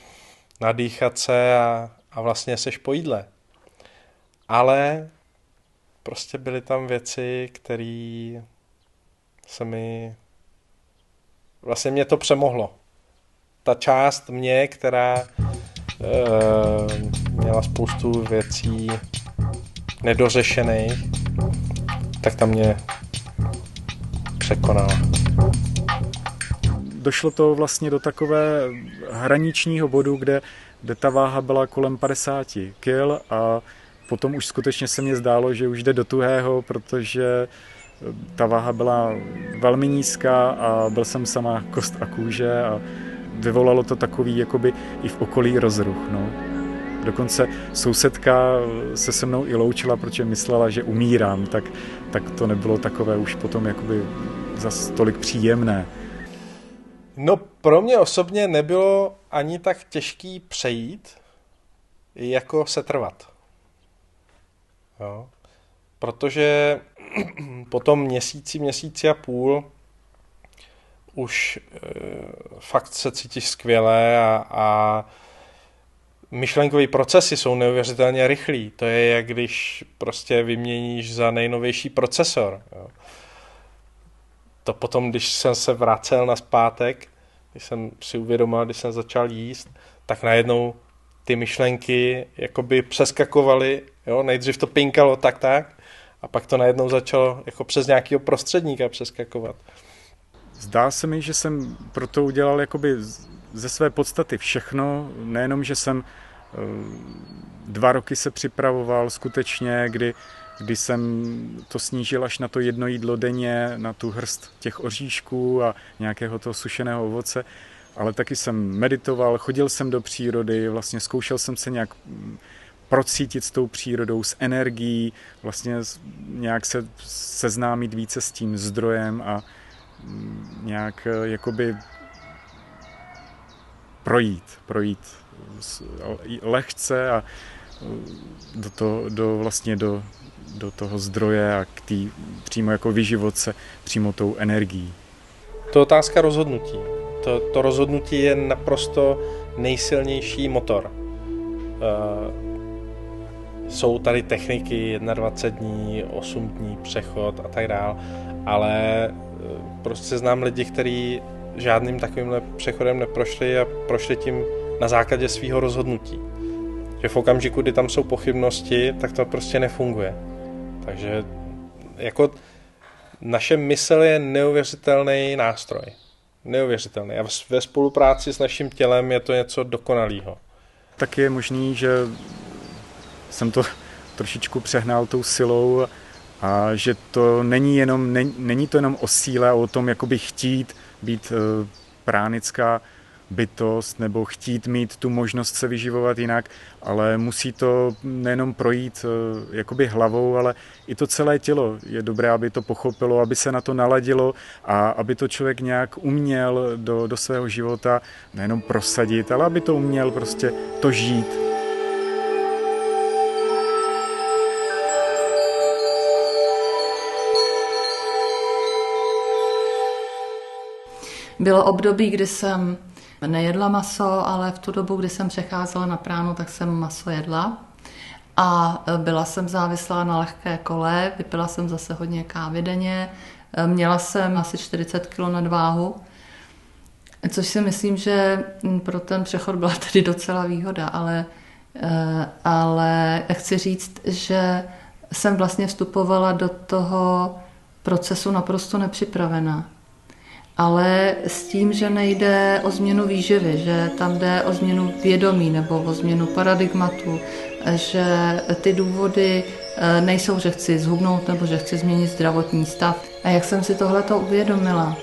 nadýchat se a vlastně seš po jídle. Ale prostě byly tam věci, které vlastně mě to přemohlo. Ta část mě, která měla spoustu věcí nedořešených, tak tam mě překonala. Došlo to vlastně do takové hraničního bodu, kde ta váha byla kolem 50 kg a potom už skutečně se mně zdálo, že už jde do tuhého, protože ta váha byla velmi nízká a byl jsem sama kost a kůže a vyvolalo to takový jakoby i v okolí rozruch. No. Dokonce sousedka se se mnou i loučila, protože myslela, že umírám, tak to nebylo takové už potom jakoby zas tolik příjemné. No pro mě osobně nebylo ani tak těžký přejít, jako setrvat. Jo. Protože po tom měsíci a půl už fakt se cítíš skvěle a myšlenkové procesy jsou neuvěřitelně rychlý. To je, jak když prostě vyměníš za nejnovější procesor. Jo. To potom, když jsem se vracel nazpátek, když jsem si uvědomil, když jsem začal jíst, tak najednou ty myšlenky jakoby přeskakovaly, jo, nejdřív to pinkalo tak a pak to najednou začalo jako přes nějakého prostředníka přeskakovat. Zdá se mi, že jsem proto udělal jakoby ze své podstaty všechno, nejenom, že jsem 2 roky se připravoval skutečně, kdy jsem to snížil až na to 1 jídlo denně, na tu hrst těch oříšků a nějakého toho sušeného ovoce, ale taky jsem meditoval, chodil jsem do přírody, vlastně zkoušel jsem se nějak procítit s tou přírodou, s energií, vlastně nějak se seznámit více s tím zdrojem a nějak jakoby projít lehce a do toho zdroje a k té přímo jako vyživot se přímo tou energií. To je otázka rozhodnutí. To rozhodnutí je naprosto nejsilnější motor. Jsou tady techniky 21 dní, 8 dní, přechod a tak dál, ale prostě znám lidi, kteří žádným takovýmhle přechodem neprošli a prošli tím na základě svého rozhodnutí. Že v okamžiku, kdy tam jsou pochybnosti, tak to prostě nefunguje. Takže jako naše mysl je neuvěřitelný nástroj. Neuvěřitelný. A ve spolupráci s naším tělem je to něco dokonalého. Tak je možný, že jsem to trošičku přehnal tou silou a že to není to jenom o síle a o tom jakoby chtít být pránická bytost nebo chtít mít tu možnost se vyživovat jinak, ale musí to nejenom projít jakoby hlavou, ale i to celé tělo. Je dobré, aby to pochopilo, aby se na to naladilo a aby to člověk nějak uměl do svého života nejenom prosadit, ale aby to uměl prostě to žít. Bylo období, kdy jsem nejedla maso, ale v tu dobu, kdy jsem přecházela na pránu, tak jsem maso jedla. A byla jsem závislá na lehké kole, vypila jsem zase hodně kávy denně, měla jsem asi 40 kg nadváhu, což si myslím, že pro ten přechod byla tedy docela výhoda, ale chci říct, že jsem vlastně vstupovala do toho procesu naprosto nepřipravená. Ale s tím, že nejde o změnu výživy, že tam jde o změnu vědomí nebo o změnu paradigmatu, že ty důvody nejsou, že chci zhubnout nebo že chci změnit zdravotní stav. A jak jsem si tohleto uvědomila,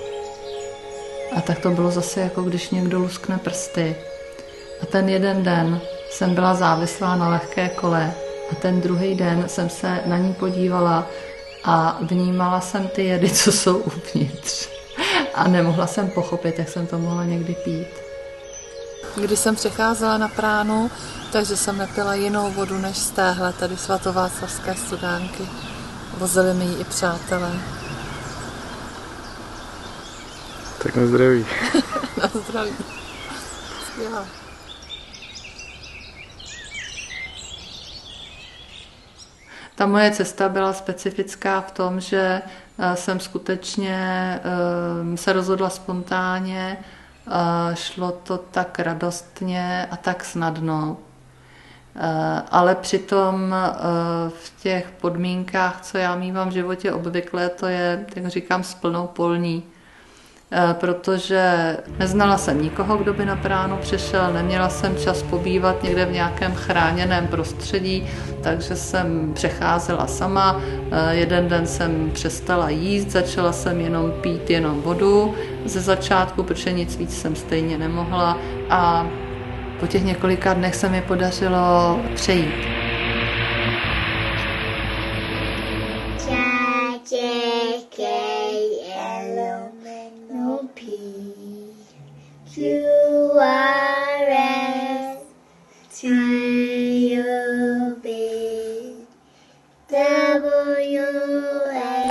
a tak to bylo zase jako když někdo luskne prsty. A ten jeden den jsem byla závislá na lehké kole a ten druhý den jsem se na ní podívala a vnímala jsem ty jedy, co jsou uvnitř. A nemohla jsem pochopit, jak jsem to mohla někdy pít. Když jsem přecházela na pránu, takže jsem nepila jinou vodu než z téhle, tady svatováclavské studánky. Vozili mi ji i přátelé. Tak na zdraví. Na zdraví. Skvělá. Ta moje cesta byla specifická v tom, že jsem skutečně se rozhodla spontánně, šlo to tak radostně a tak snadno. Ale přitom v těch podmínkách, co já mívám v životě obvykle, to je, jak říkám, s plnou polní. Protože neznala jsem nikoho, kdo by na pránu přišel, neměla jsem čas pobývat někde v nějakém chráněném prostředí, takže jsem přecházela sama. Jeden den jsem přestala jíst, začala jsem jenom pít jenom vodu ze začátku, protože nic víc jsem stejně nemohla a po těch několika dnech se mi podařilo přejít.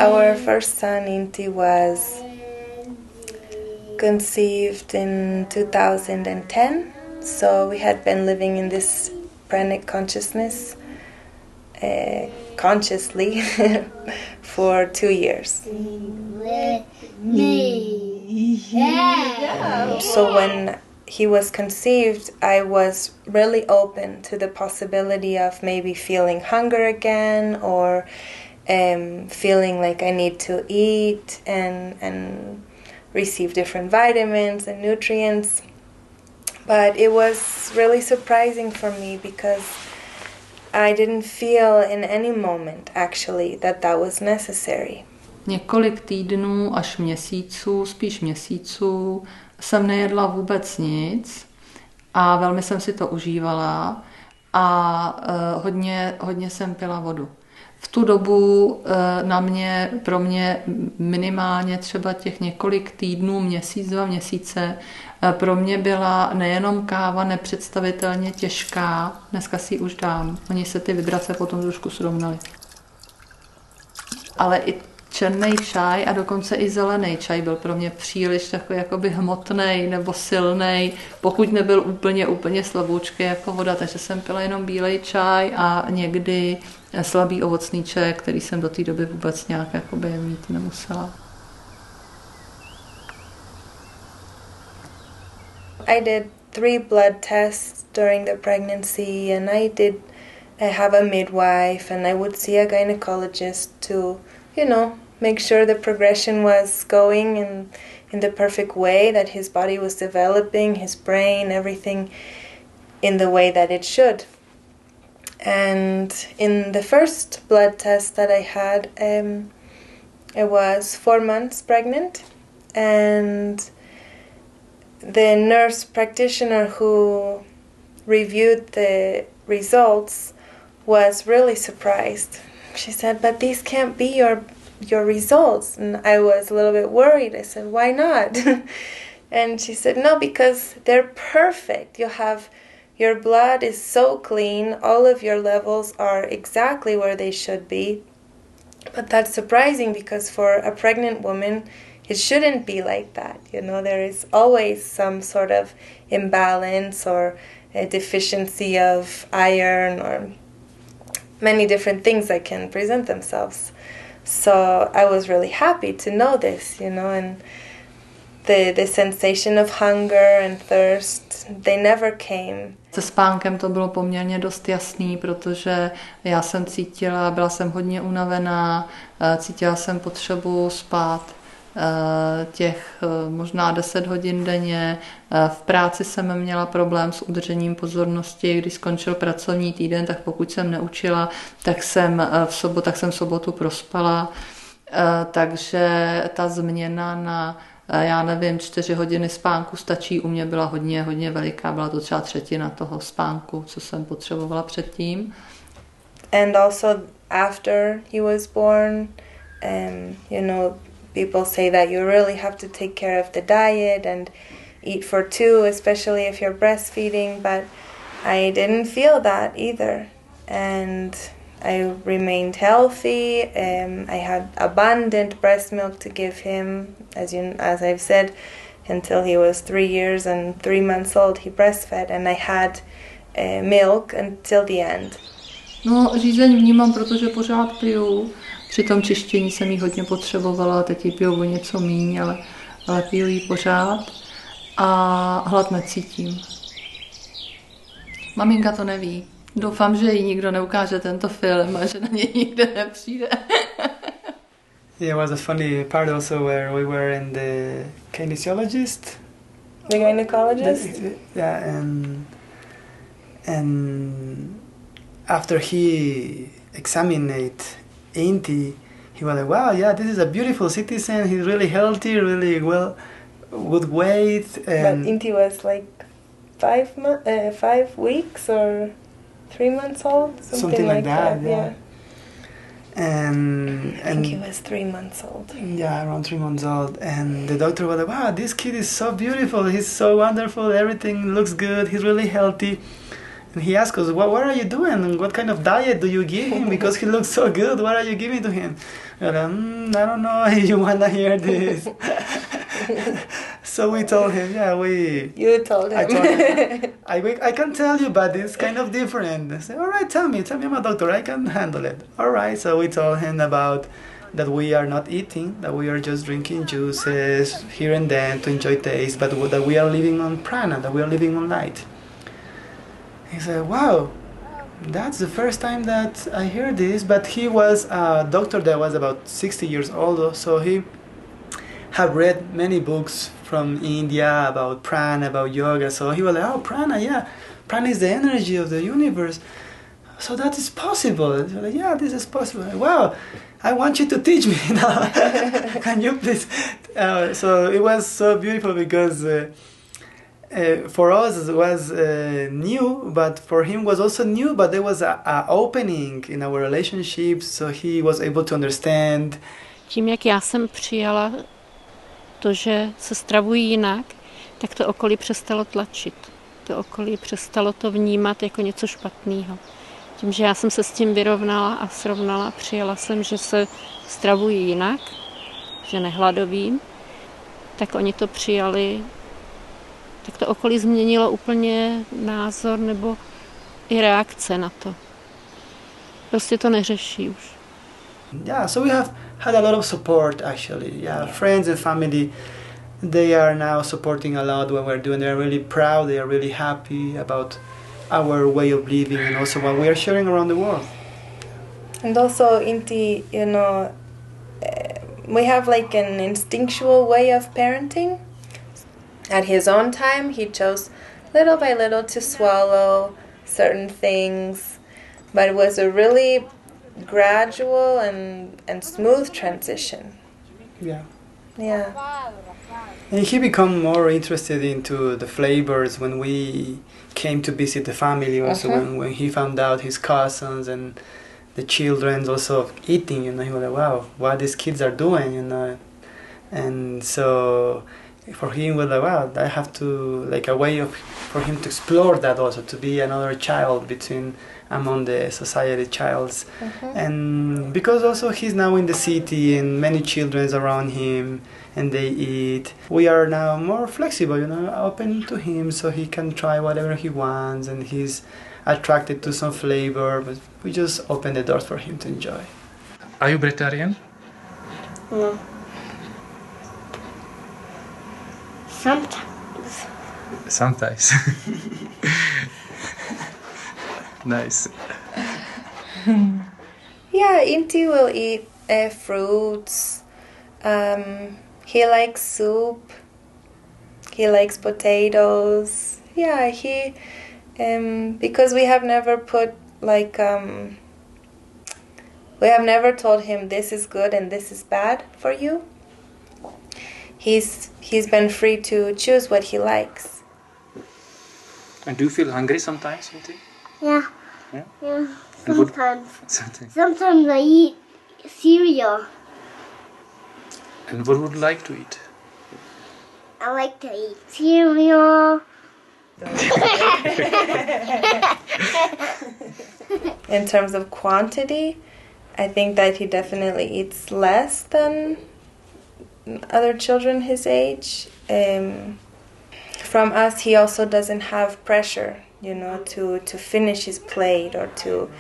Our first son, Inti, was conceived in 2010, so we had been living in this pranic consciousness consciously for 2 years. So when he was conceived, I was really open to the possibility of maybe feeling hunger again or feeling like I need to eat and receive different vitamins and nutrients. But it was really surprising for me because I didn't feel in any moment actually that was necessary. Několik týdnů až měsíců, spíš měsíců, jsem nejedla vůbec nic a velmi jsem si to užívala a hodně jsem pila vodu. V tu dobu pro mě minimálně třeba těch několik týdnů, měsíc, 2 měsíce, pro mě byla nejenom káva nepředstavitelně těžká, dneska si ji už dám, oni se ty vibrace potom trošku srovnaly. Ale i černý čaj a dokonce i zelený čaj byl pro mě příliš takový jakoby hmotnej nebo silnej, pokud nebyl úplně slaboučký jako voda, takže jsem pila jenom bílej čaj a někdy slabý ovocný čaj, který jsem do té doby vůbec nějak jakoby mít nemusela. I did 3 blood tests during the pregnancy and I did have a midwife and I would see a gynecologist to, make sure the progression was going in the perfect way, that his body was developing, his brain, everything in the way that it should. And in the first blood test that I had, I was 4 months pregnant, and the nurse practitioner who reviewed the results was really surprised. She said, "But these can't be your results." And I was a little bit worried. I said, "Why not?" And she said, "No, because they're perfect. Your blood is so clean, all of your levels are exactly where they should be." But that's surprising because for a pregnant woman, it shouldn't be like that. There is always some sort of imbalance or a deficiency of iron or many different things that can present themselves. So I was really happy to know this, and the sensation of hunger and thirst, they never came. Se spánkem to bylo poměrně dost jasný, protože já jsem byla jsem hodně unavená, cítila jsem potřebu spát těch možná 10 hodin denně. V práci jsem měla problém s udržením pozornosti, když skončil pracovní týden, tak pokud jsem neučila, tak jsem v sobotu prospala. Takže ta změna na 4 hodiny spánku stačí, u mě byla hodně veliká, byla to třeba 1/3 toho spánku, co jsem potřebovala předtím. And also after he was born, people say that you really have to take care of the diet and eat for 2, especially if you're breastfeeding, but I didn't feel that either. And I remained healthy. I had abundant breast milk to give him, as I've said, until he was 3 years and 3 months old. He breastfed, and I had milk until the end. No, žízeň vnímám, protože pořád piju. Při tom čištění jsem ji hodně potřebovala, teď ji piju o něco míň, ale piju ji pořád a hlad necítím. Maminka to neví. Doufám, že jí nikdo neukáže tento film a že na něj nikdo nepřijde. Yeah, it was a funny part also where we were in the kinesiologist. The gynecologist? Yeah, and after he examined Inti, he was like, "Wow, yeah, this is a beautiful citizen. He's really healthy, really good weight." And but Inti was like 5 weeks or 3 months old, something like that. Yeah. And I think he was 3 months old. Yeah, around 3 months old. And the doctor was like, "Wow, this kid is so beautiful. He's so wonderful. Everything looks good. He's really healthy." And he asked us, what are you doing? What kind of diet do you give him? Because he looks so good. What are you giving to him? And I don't know if you want to hear this. So we told him, You told him. I told him, I can tell you, but it's kind of different. I said, all right, tell me, I'm a doctor, I can handle it. All right, so we told him about that we are not eating, that we are just drinking juices here and then to enjoy taste, but that we are living on prana, that we are living on light. He said, wow, that's the first time that I hear this, but he was a doctor that was about 60 years old, so he had read many books from India about prana, about yoga, so he was like, oh, prana, yeah, prana is the energy of the universe, so that is possible. And he was like, yeah, this is possible. Wow, I want you to teach me now. Can you please? So it was so beautiful because for us it was new, but for him was also new, but there was a opening in our relationship, so he was able to understand. Tím, jak já jsem přijala to, že se stravují jinak, tak to okolí přestalo tlačit. To okolí přestalo to vnímat jako něco špatného. Tím, že já jsem se s tím vyrovnala a srovnala, přijala jsem, že se stravují jinak, že nehladovím, tak oni to přijali, tak to okolí změnilo úplně názor nebo i reakce na to. Prostě to neřeší už. Yeah, so we have had a lot of support actually. Yeah, friends and family, they are now supporting a lot what we're doing. They're really proud, they are really happy about our way of living and also what we are sharing around the world. And also Inti, we have like an instinctual way of parenting. At his own time, he chose little by little to swallow certain things. but it was a really gradual and smooth transition. Yeah. Yeah. And he became more interested into the flavors when we came to visit the family also, when he found out his cousins and the children also eating, you know, he was like, wow, what these kids are doing, you know. And so for him was like, wow, I have to, like a way of, for him to explore that also, to be another child among the society childs. And because also he's now in the city and many children around him and they eat, we are now more flexible, you know, open to him so he can try whatever he wants, and he's attracted to some flavor, but we just open the doors for him to enjoy. Are you vegetarian? No. Sometimes. Sometimes. Nice. Yeah, Inti will eat fruits. He likes soup. He likes potatoes. Yeah, he because we have never put like we have never told him this is good and this is bad for you. He's been free to choose what he likes. And do you feel hungry sometimes, Inti? Yeah. Yeah? Yeah. And what- Sometimes. Sometimes I eat cereal. And what would you like to eat? I like to eat cereal. In terms of quantity, I think that he definitely eats less than other children his age. From us, he also doesn't have pressure, you know, to finish his plate or to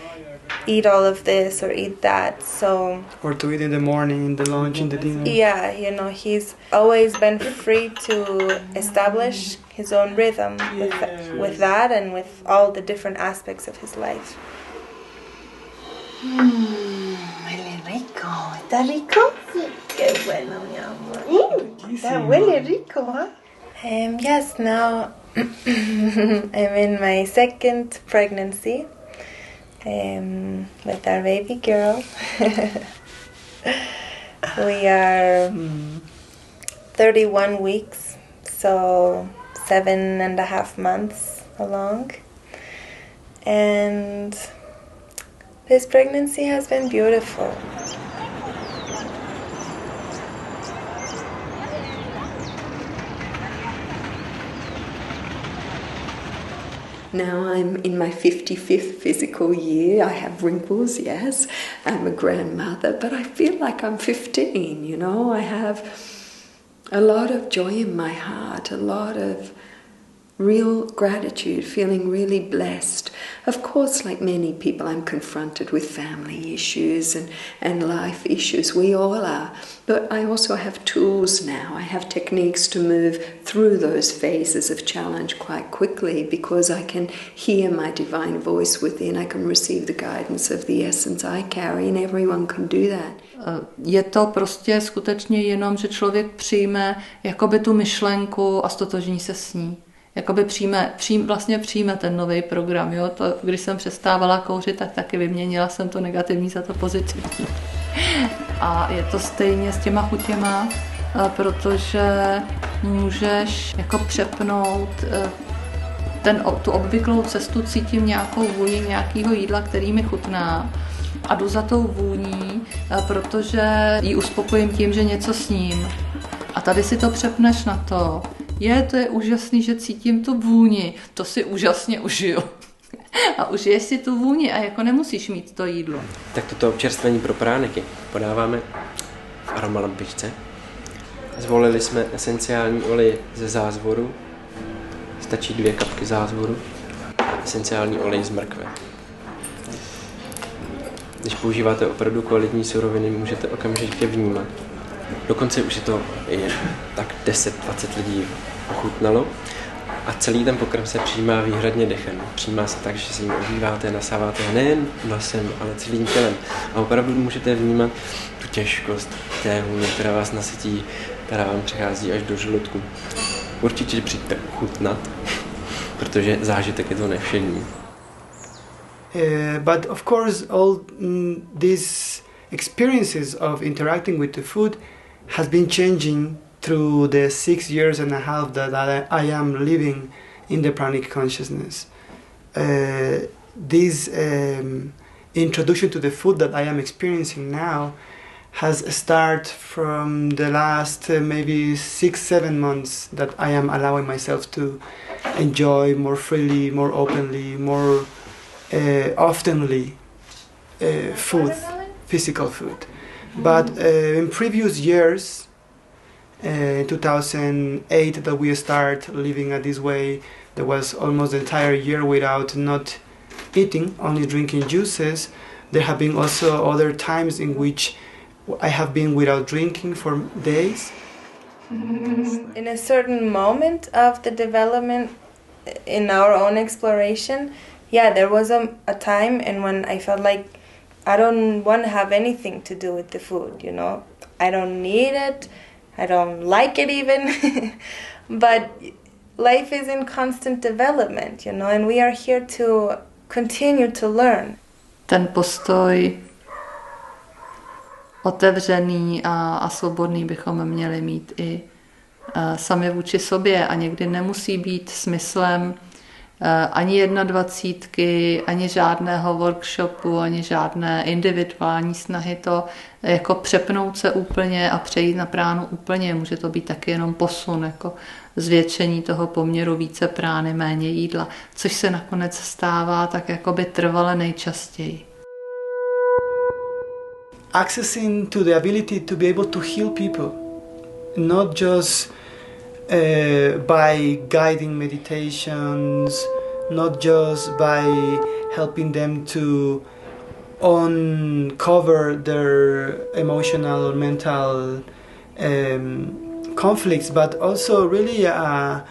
eat all of this or eat that. So, Or to eat in the morning, in the lunch, in the dinner. yeah, you know, he's always been free to establish his own rhythm with that and with all the different aspects of his life. Huele rico. ¿Está rico? Qué bueno, mi amor. That huele rico, huh? Yes, now I'm in my second pregnancy with our baby girl. We are 31 weeks, so 7.5 months along. And this pregnancy has been beautiful. Now I'm in my 55th physical year. I have wrinkles, yes. I'm a grandmother, but I feel like I'm 15, you know. I have a lot of joy in my heart, a lot of real gratitude, feeling really blessed. Of course, like many people, I'm confronted with family issues and life issues. We all are. But I also have tools now. I have techniques to move through those phases of challenge quite quickly because I can hear my divine voice within. I can receive the guidance of the essence I carry, and everyone can do that. Je to prostě skutečně jenom, že člověk přijme jakoby tu myšlenku a stotožní se s ní. Jakoby přijme ten nový program. Jo? To, když jsem přestávala kouřit, tak taky vyměnila jsem to negativní za to pozitivní. A je to stejně s těma chutěma, protože můžeš jako přepnout tu obvyklou cestu, cítím nějakou vůni nějakého jídla, který mi chutná a jdu za tou vůní, protože ji uspokojím tím, že něco sním. A tady si to přepneš na to. To je úžasný, že cítím tu vůni, to si úžasně užiju. A užiješ si tu vůni a jako nemusíš mít to jídlo. Tak toto občerstvení pro prániky podáváme v aromalampičce. Zvolili jsme esenciální olej ze zázvoru. Stačí 2 kapky zázvoru. Esenciální olej z mrkve. Když používáte opravdu kvalitní suroviny, můžete okamžitě vnímat. Dokonce už je to tak 10-20 lidí ochutnalo a celý ten pokrm se přijímá výhradně dechem. Přijímá se tak, že se jim obýváte, nasáváte ho nejen nosem, ale celým tělem. A opravdu můžete vnímat tu těžkost té hůně, která vás nasytí, která vám přechází až do žaludku. Určitě přijďte ochutnat, protože zážitek je to nevšední. But of course, all these experiences of interacting with the food has been changing through the 6 years and a half that I am living in the pranic consciousness. This introduction to the food that I am experiencing now has started from the last maybe 6-7 months that I am allowing myself to enjoy more freely, more openly, more oftenly food, physical food. But in previous years, in 2008 that we start living this way, there was almost the entire year without not eating, only drinking juices. There have been also other times in which I have been without drinking for days. In a certain moment of the development in our own exploration, there was a time and when I felt like I don't want to have anything to do with the food, you know. I don't need it, I don't like it even. But life is in constant development, you know, and we are here to continue to learn. Ten postoj otevřený a svobodný bychom měli mít i sami vůči sobě a někdy nemusí být smyslem ani 21, ani žádného workshopu, ani žádné individuální snahy to jako přepnout se úplně a přejít na pránu úplně. Může to být taky jenom posun, jako zvětšení toho poměru více prány, méně jídla, což se nakonec stává tak jakoby trvale nejčastěji. Accessing to the ability to be able to heal people, not just by guiding meditations, not just by helping them to uncover their emotional or mental conflicts, but also really a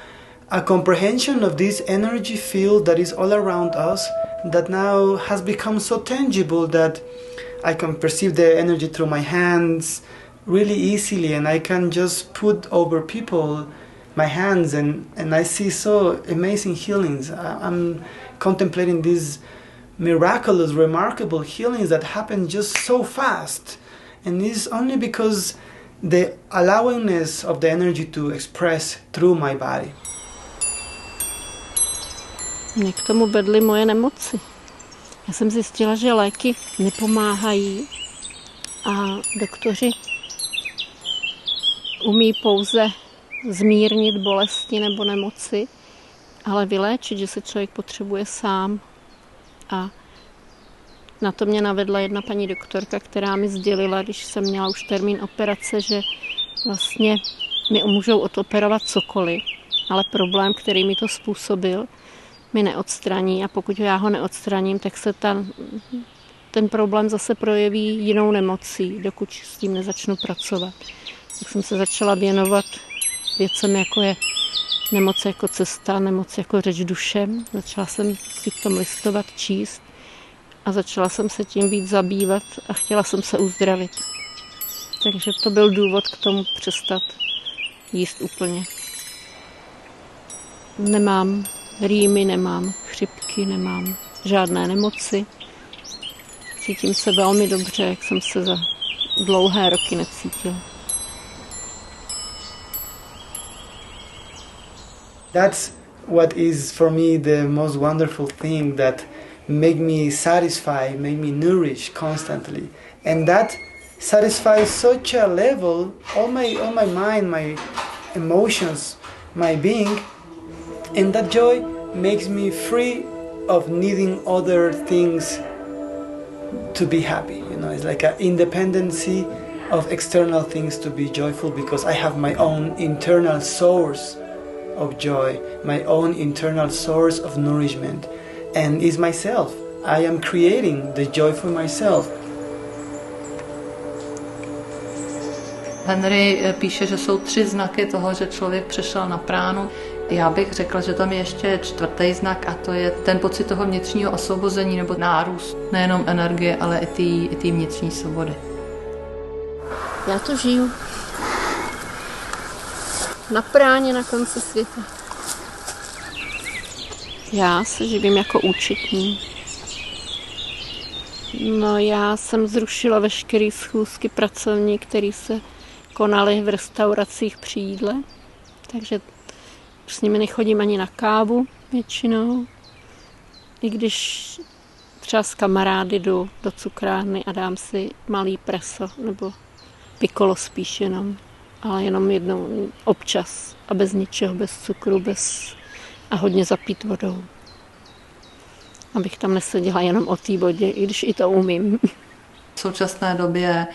comprehension of this energy field that is all around us that now has become so tangible that I can perceive the energy through my hands really easily, and I can just put over people my hands and I see so amazing healings. I'm contemplating these miraculous, remarkable healings that happen just so fast, and it's only because the allowingness of the energy to express through my body. Mě k tomu vedly moje nemoci. Já jsem zjistila, že léky nepomáhají a doktoři umí pouze zmírnit bolesti nebo nemoci, ale vyléčit, že se člověk potřebuje sám. A na to mě navedla jedna paní doktorka, která mi sdělila, když jsem měla už termín operace, že vlastně mi můžou odoperovat cokoliv, ale problém, který mi to způsobil, mi neodstraní a pokud já ho neodstraním, tak se ten problém zase projeví jinou nemocí, dokud s tím nezačnu pracovat. Tak jsem se začala věnovat věcem, jako je nemoc jako cesta, nemoc jako řeč dušem. Začala jsem si v tom listovat, číst a začala jsem se tím víc zabývat a chtěla jsem se uzdravit. Takže to byl důvod k tomu přestat jíst úplně. Nemám rýmy, nemám chřipky, nemám žádné nemoci. Cítím se velmi dobře, jak jsem se za dlouhé roky necítila. That's what is for me the most wonderful thing that make me satisfied, make me nourish constantly. And that satisfies such a level, all my mind, my emotions, my being, and that joy makes me free of needing other things to be happy. You know, it's like an independency of external things to be joyful because I have my own internal source of joy, my own internal source of nourishment, and is myself. I am creating the joy for myself. Henry píše, že jsou 3 znaky toho, že člověk přešel na pránu. Já bych řekla, že tam je ještě 4. znak a to je ten pocit toho vnitřního osvobození nebo nárůst nejenom energie, ale i té vnitřní svobody. Já to žiju. Na práně na konci světa. Já se živím jako účetní. No, já jsem zrušila veškeré schůzky pracovní, které se konaly v restauracích při jídle, takže s nimi nechodím ani na kávu většinou. I když třeba s kamarády jdu do cukrárny a dám si malý preso nebo pikolo spíš jenom, ale jenom jednou občas a bez ničeho, bez cukru, a hodně zapít vodou. Abych tam neseděla jenom o té vodě, i když i to umím. V současné době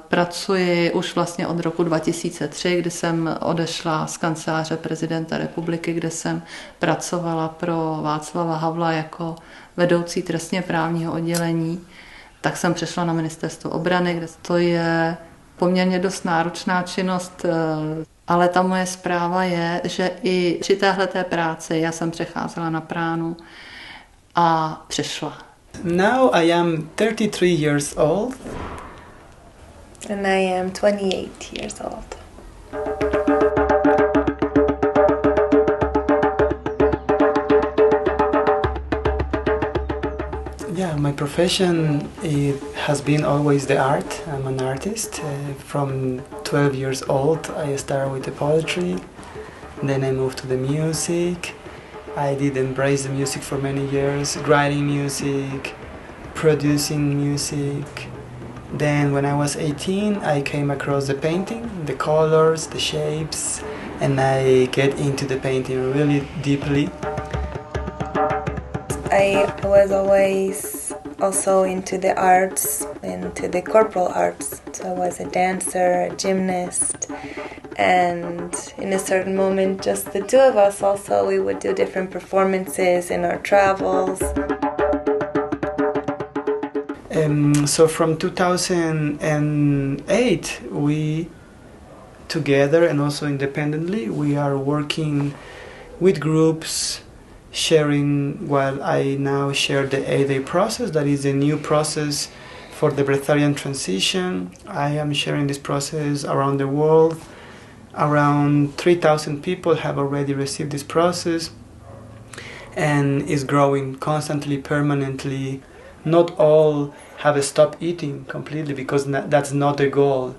pracuji už vlastně od roku 2003, kdy jsem odešla z kanceláře prezidenta republiky, kde jsem pracovala pro Václava Havla jako vedoucí trestně právního oddělení. Tak jsem přešla na ministerstvo obrany, kde to je poměrně dost náročná činnost, ale ta moje zpráva je, že i při téhleté práci já jsem přecházela na pránu a přešla. Now I am 33 years old. And I am 28 years old. Yeah, my profession has been always the art. I'm an artist. From 12 years old I started with the poetry, then I moved to the music. I did embrace the music for many years, writing music, producing music. Then when I was 18, I came across the painting, the colors, the shapes, and I get into the painting really deeply. I was always also into the arts, into the corporal arts. So I was a dancer, a gymnast, and in a certain moment, just the two of us also, we would do different performances in our travels. So from 2008, we together and also independently, we are working with groups, sharing what I now share the 8-day process, that is a new process for the breatharian transition. I am sharing this process around the world. Around 3,000 people have already received this process and is growing constantly, permanently. Not all have stopped eating completely because that's not the goal,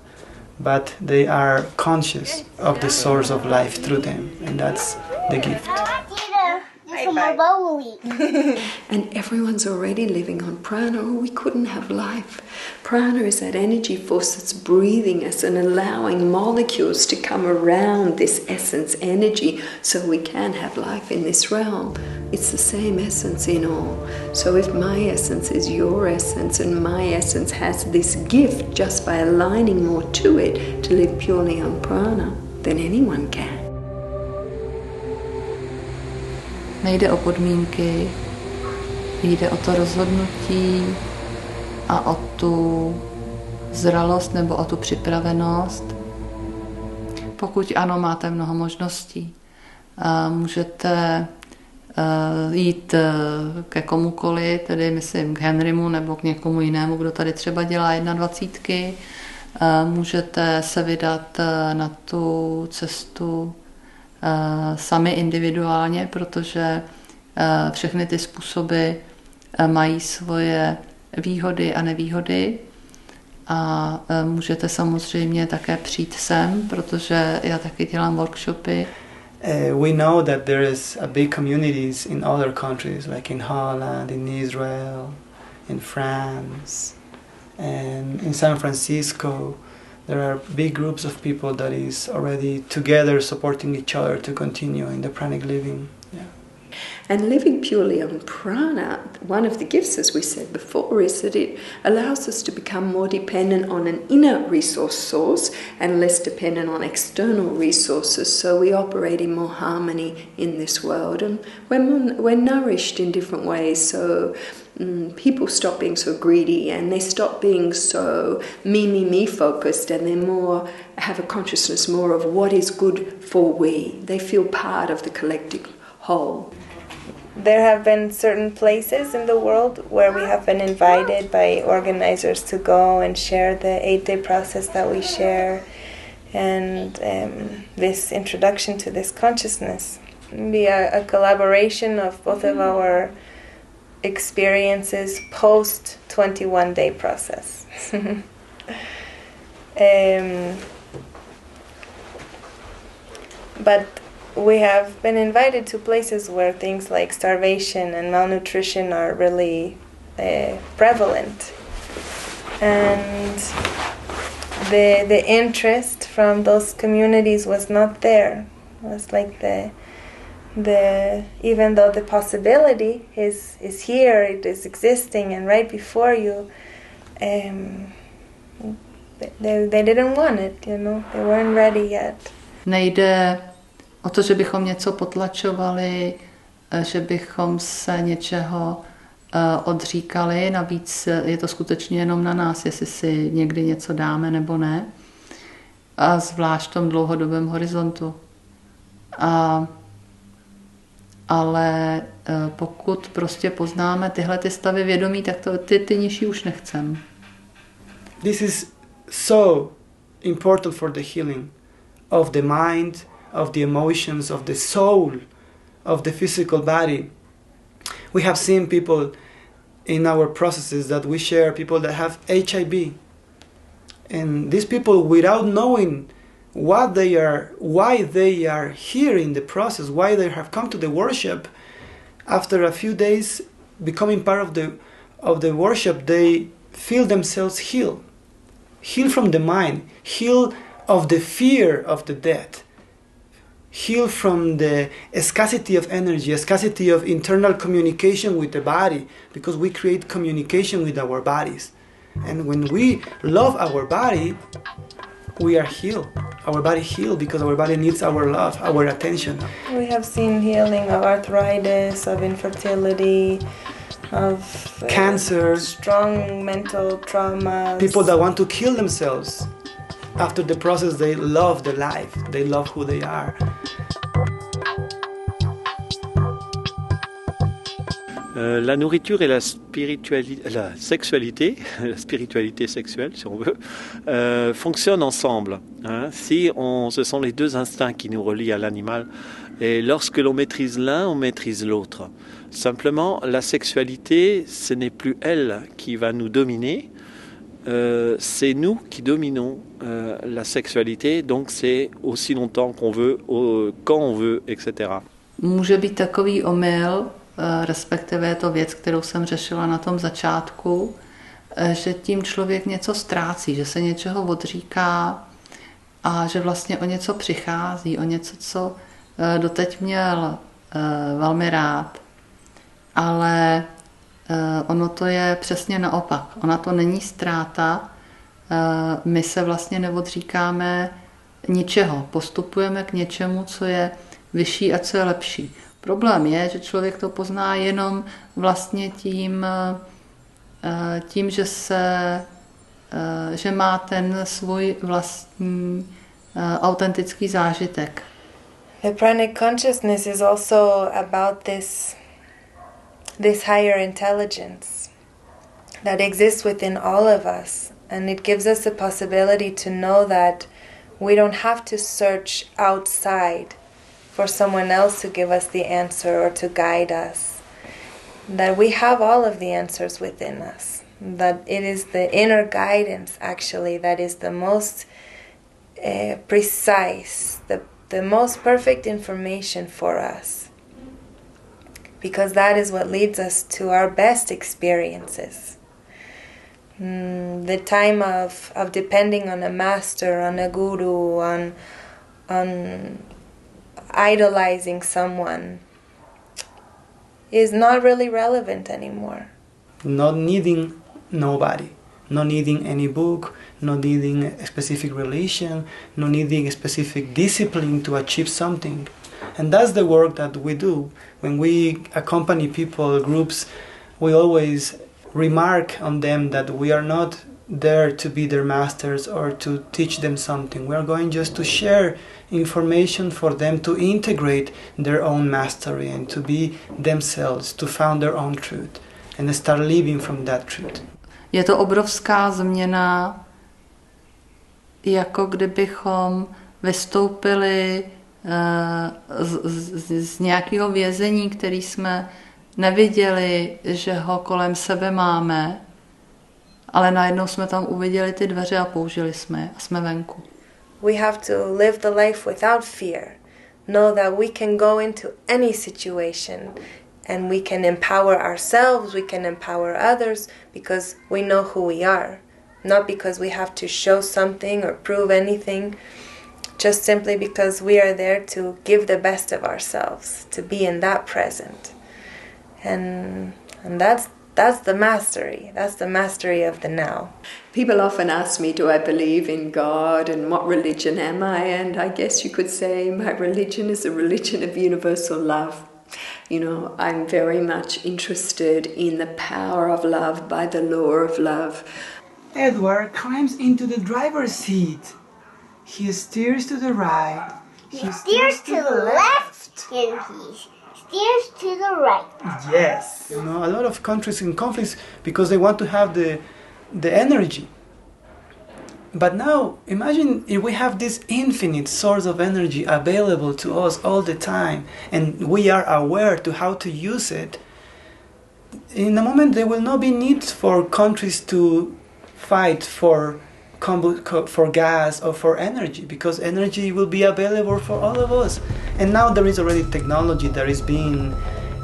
but they are conscious of the source of life through them, and that's the gift. And everyone's already living on prana, or we couldn't have life. Prana is that energy force that's breathing us and allowing molecules to come around this essence energy so we can have life in this realm. It's the same essence in all. So if my essence is your essence and my essence has this gift just by aligning more to it to live purely on prana, then anyone can. Nejde o podmínky, jde o to rozhodnutí a o tu zralost nebo o tu připravenost. Pokud ano, máte mnoho možností. Můžete jít ke komukoli, tedy myslím k Henrymu nebo k někomu jinému, kdo tady třeba dělá 21. Můžete se vydat na tu cestu sami individuálně, protože všechny ty způsoby mají svoje výhody a nevýhody. A můžete samozřejmě také přijít sem, protože já taky dělám workshopy. We know that there is a big communities in other countries, like in Holland, in Israel, in France, and in San Francisco. There are big groups of people that is already together supporting each other to continue in the pranic living. Yeah. And living purely on prana, one of the gifts, as we said before, is that it allows us to become more dependent on an inner resource source and less dependent on external resources. So we operate in more harmony in this world, and we're nourished in different ways. So people stop being so greedy, and they stop being so me focused, and they more have a consciousness more of what is good for we. They feel part of the collective whole. There have been certain places in the world where we have been invited by organizers to go and share the 8-day process that we share, and this introduction to this consciousness. Be a collaboration of both of our experiences post 21-day process. But we have been invited to places where things like starvation and malnutrition are really prevalent, and the interest from those communities was not there. It was like the even though the possibility is here, it is existing and right before you, they didn't want it, you know, they weren't ready yet. Nejde o to, že bychom něco potlačovali, že bychom se něčeho odříkali, navíc je to skutečně jenom na nás, jestli si někdy něco dáme nebo ne, a zvlášť v tom dlouhodobém horizontu. Ale pokud prostě poznáme tyhle ty stavy vědomí, tak ty nižší už nechcem. This is so important for the healing of the mind, of the emotions, of the soul, of the physical body. We have seen people in our processes that we share, people that have HIV. And these people, without knowing what they are, why they are here in the process, why they have come to the worship, after a few days becoming part of the worship, they feel themselves healed from the mind, healed of the fear of the death, healed from the scarcity of energy, a scarcity of internal communication with the body, because we create communication with our bodies. And when we love our body, we are healed. Our body healed because our body needs our love, our attention. We have seen healing of arthritis, of infertility, of cancer, strong mental traumas. People that want to kill themselves. After the process, they love the life. They love who they are. La nourriture et la sexualité, la spiritualité sexuelle si on veut, fonctionnent ensemble. Hein. Ce sont les deux instincts qui nous relient à l'animal, et lorsque l'on maîtrise l'un, on maîtrise l'autre. Simplement, la sexualité, ce n'est plus elle qui va nous dominer, c'est nous qui dominons la sexualité, donc c'est aussi longtemps qu'on veut, quand on veut, etc. Může být takový omyl, respektive je to věc, kterou jsem řešila na tom začátku, že tím člověk něco ztrácí, že se něčeho odříká a že vlastně o něco přichází, o něco, co doteď měl velmi rád. Ale ono to je přesně naopak. Ona to není ztráta, my se vlastně neodříkáme ničeho, postupujeme k něčemu, co je vyšší a co je lepší. Problém je, že člověk to pozná jenom vlastně tím, že má ten svůj vlastní autentický zážitek. The pranic consciousness is also about this higher intelligence that exists within all of us, and it gives us the possibility to know that we don't have to search outside for someone else to give us the answer or to guide us. That we have all of the answers within us. That it is the inner guidance actually that is the most precise, the most perfect information for us. Because that is what leads us to our best experiences. The time of depending on a master, on a guru, on idolizing someone is not really relevant anymore. Not needing nobody, not needing any book, not needing a specific religion, not needing a specific discipline to achieve something. And that's the work that we do. When we accompany people, groups, we always remark on them that we are not there to be their masters or to teach them something. We are going just to share information for them to integrate their own mastery and to be themselves, to found their own truth and start living from that truth. Je to obrovská změna, jako kdybychom vystoupili z nějakého vězení, který jsme neviděli, že ho kolem sebe máme, ale najednou jsme tam uviděli ty dveře a použili jsme je a jsme venku. We have to live the life without fear. Know that we can go into any situation and we can empower ourselves, we can empower others because we know who we are. Not because we have to show something or prove anything, just simply because we are there to give the best of ourselves, to be in that present. And that's the mastery. That's the mastery of the now. People often ask me, do I believe in God and what religion am I? And I guess you could say my religion is a religion of universal love. You know, I'm very much interested in the power of love by the law of love. Edward climbs into the driver's seat. He steers to the right. He steers to the left. And he steers to the right. Yes. You know, a lot of countries in conflicts because they want to have the energy. But now, imagine if we have this infinite source of energy available to us all the time, and we are aware to how to use it. In a moment, there will not be need for countries to fight for gas or for energy, because energy will be available for all of us. And now there is already technology that is being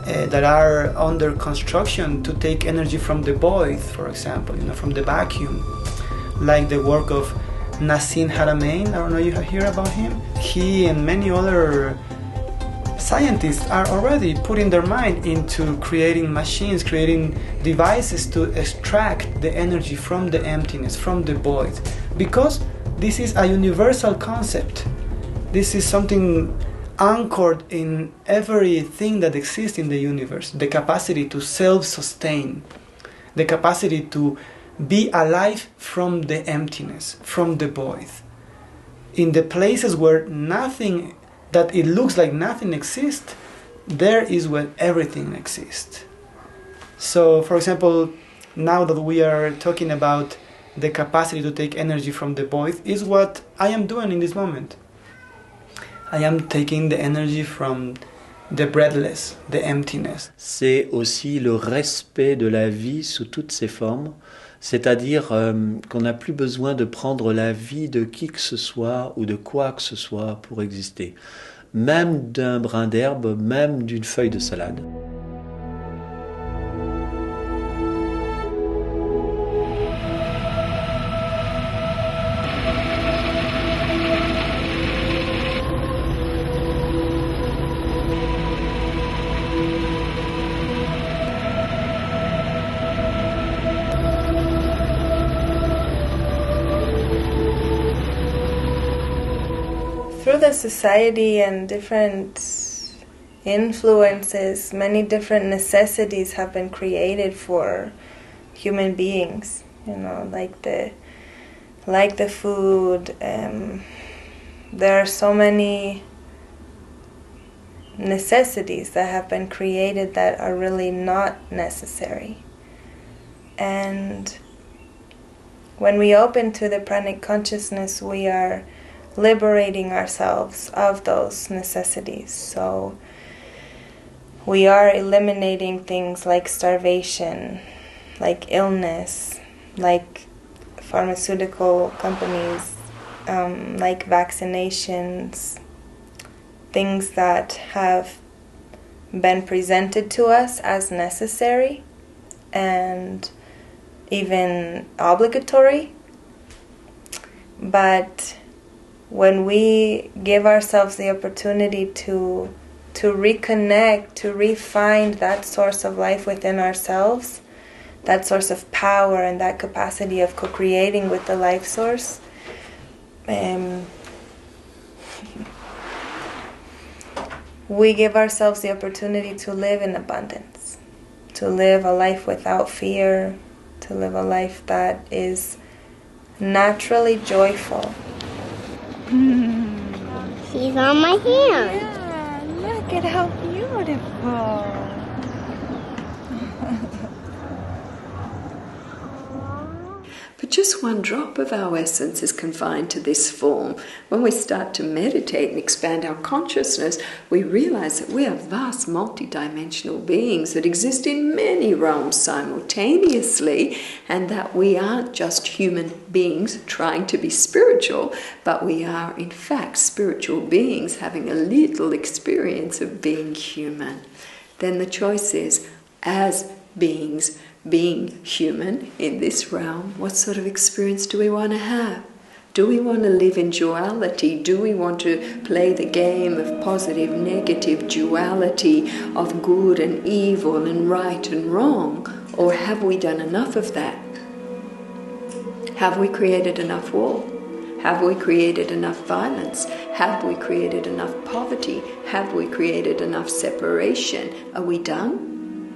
that are under construction to take energy from the void, for example, you know, from the vacuum, like the work of Nassim Haramein. I don't know if you hear about him. He and many other scientists are already putting their mind into creating machines, creating devices to extract the energy from the emptiness, from the void, because this is a universal concept. This is something anchored in everything that exists in the universe, the capacity to self-sustain, the capacity to be alive from the emptiness, from the void. In the places where nothing, that it looks like nothing exists, there is where everything exists. So, for example, now that we are talking about the capacity to take energy from the void, is what I am doing in this moment. I am taking the energy from the breathless, the emptiness. C'est aussi le respect de la vie sous toutes ses formes, c'est-à-dire qu'on n'a plus besoin de prendre la vie de qui que ce soit ou de quoi que ce soit pour exister, même d'un brin d'herbe, même d'une feuille de salade. Through the society and different influences, many different necessities have been created for human beings. You know, like the food. There are so many necessities that have been created that are really not necessary. And when we open to the pranic consciousness, we are liberating ourselves of those necessities. So we are eliminating things like starvation, like illness, like pharmaceutical companies, like vaccinations, things that have been presented to us as necessary and even obligatory. But when we give ourselves the opportunity to reconnect, to refine that source of life within ourselves, that source of power and that capacity of co-creating with the life source, we give ourselves the opportunity to live in abundance, to live a life without fear, to live a life that is naturally joyful. She's on my hand. Yeah, look at how beautiful. But just one drop of our essence is confined to this form. When we start to meditate and expand our consciousness, we realize that we are vast multidimensional beings that exist in many realms simultaneously, and that we aren't just human beings trying to be spiritual, but we are in fact spiritual beings having a little experience of being human. Then the choice is, as beings being human in this realm, what sort of experience do we want to have? Do we want to live in duality? Do we want to play the game of positive, negative, duality, of good and evil and right and wrong? Or have we done enough of that? Have we created enough war? Have we created enough violence? Have we created enough poverty? Have we created enough separation? Are we done?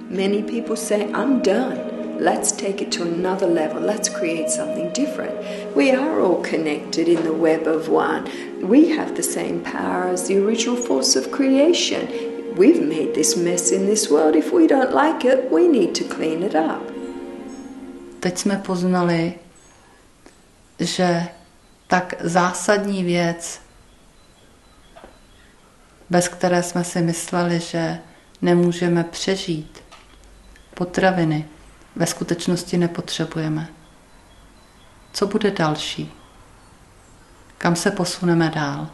Many people say, I'm done. Let's take it to another level. Let's create something different. We are all connected in the web of one. We have the same power as the original force of creation. We've made this mess in this world. If we don't like it, we need to clean it up. Teď jsme poznali, že tak zásadní věc, bez které jsme si mysleli, že nemůžeme přežít, potraviny, ve skutečnosti nepotřebujeme. Co bude další? Kam se posuneme dál?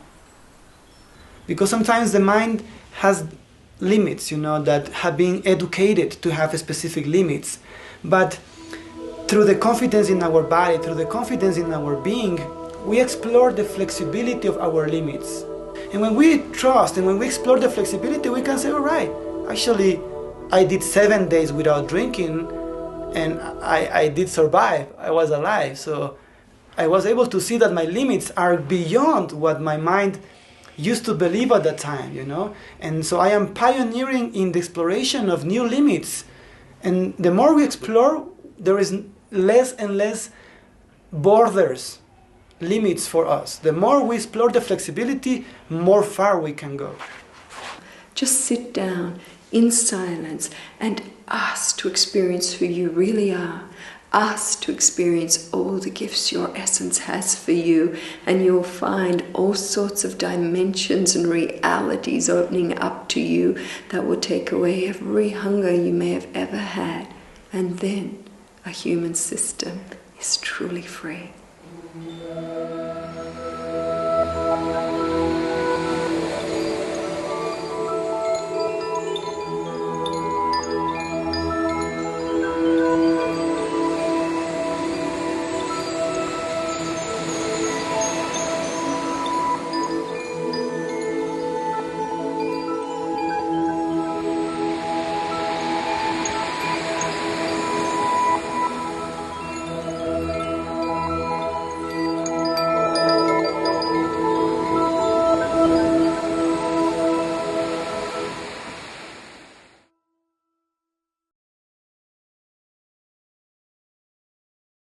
Because sometimes the mind has limits, that have been educated to have specific limits. But through the confidence in our body, through the confidence in our being, we explore the flexibility of our limits. And when we trust and when we explore the flexibility, we can say, all right, actually, I did 7 days without drinking and I did survive. I was alive. So I was able to see that my limits are beyond what my mind used to believe at that time, And so I am pioneering in the exploration of new limits. And the more we explore, there is less and less borders, limits for us. The more we explore the flexibility, more far we can go. Just sit down in silence and ask to experience who you really are. Ask to experience all the gifts your essence has for you, and you'll find all sorts of dimensions and realities opening up to you that will take away every hunger you may have ever had. And then a human system is truly free.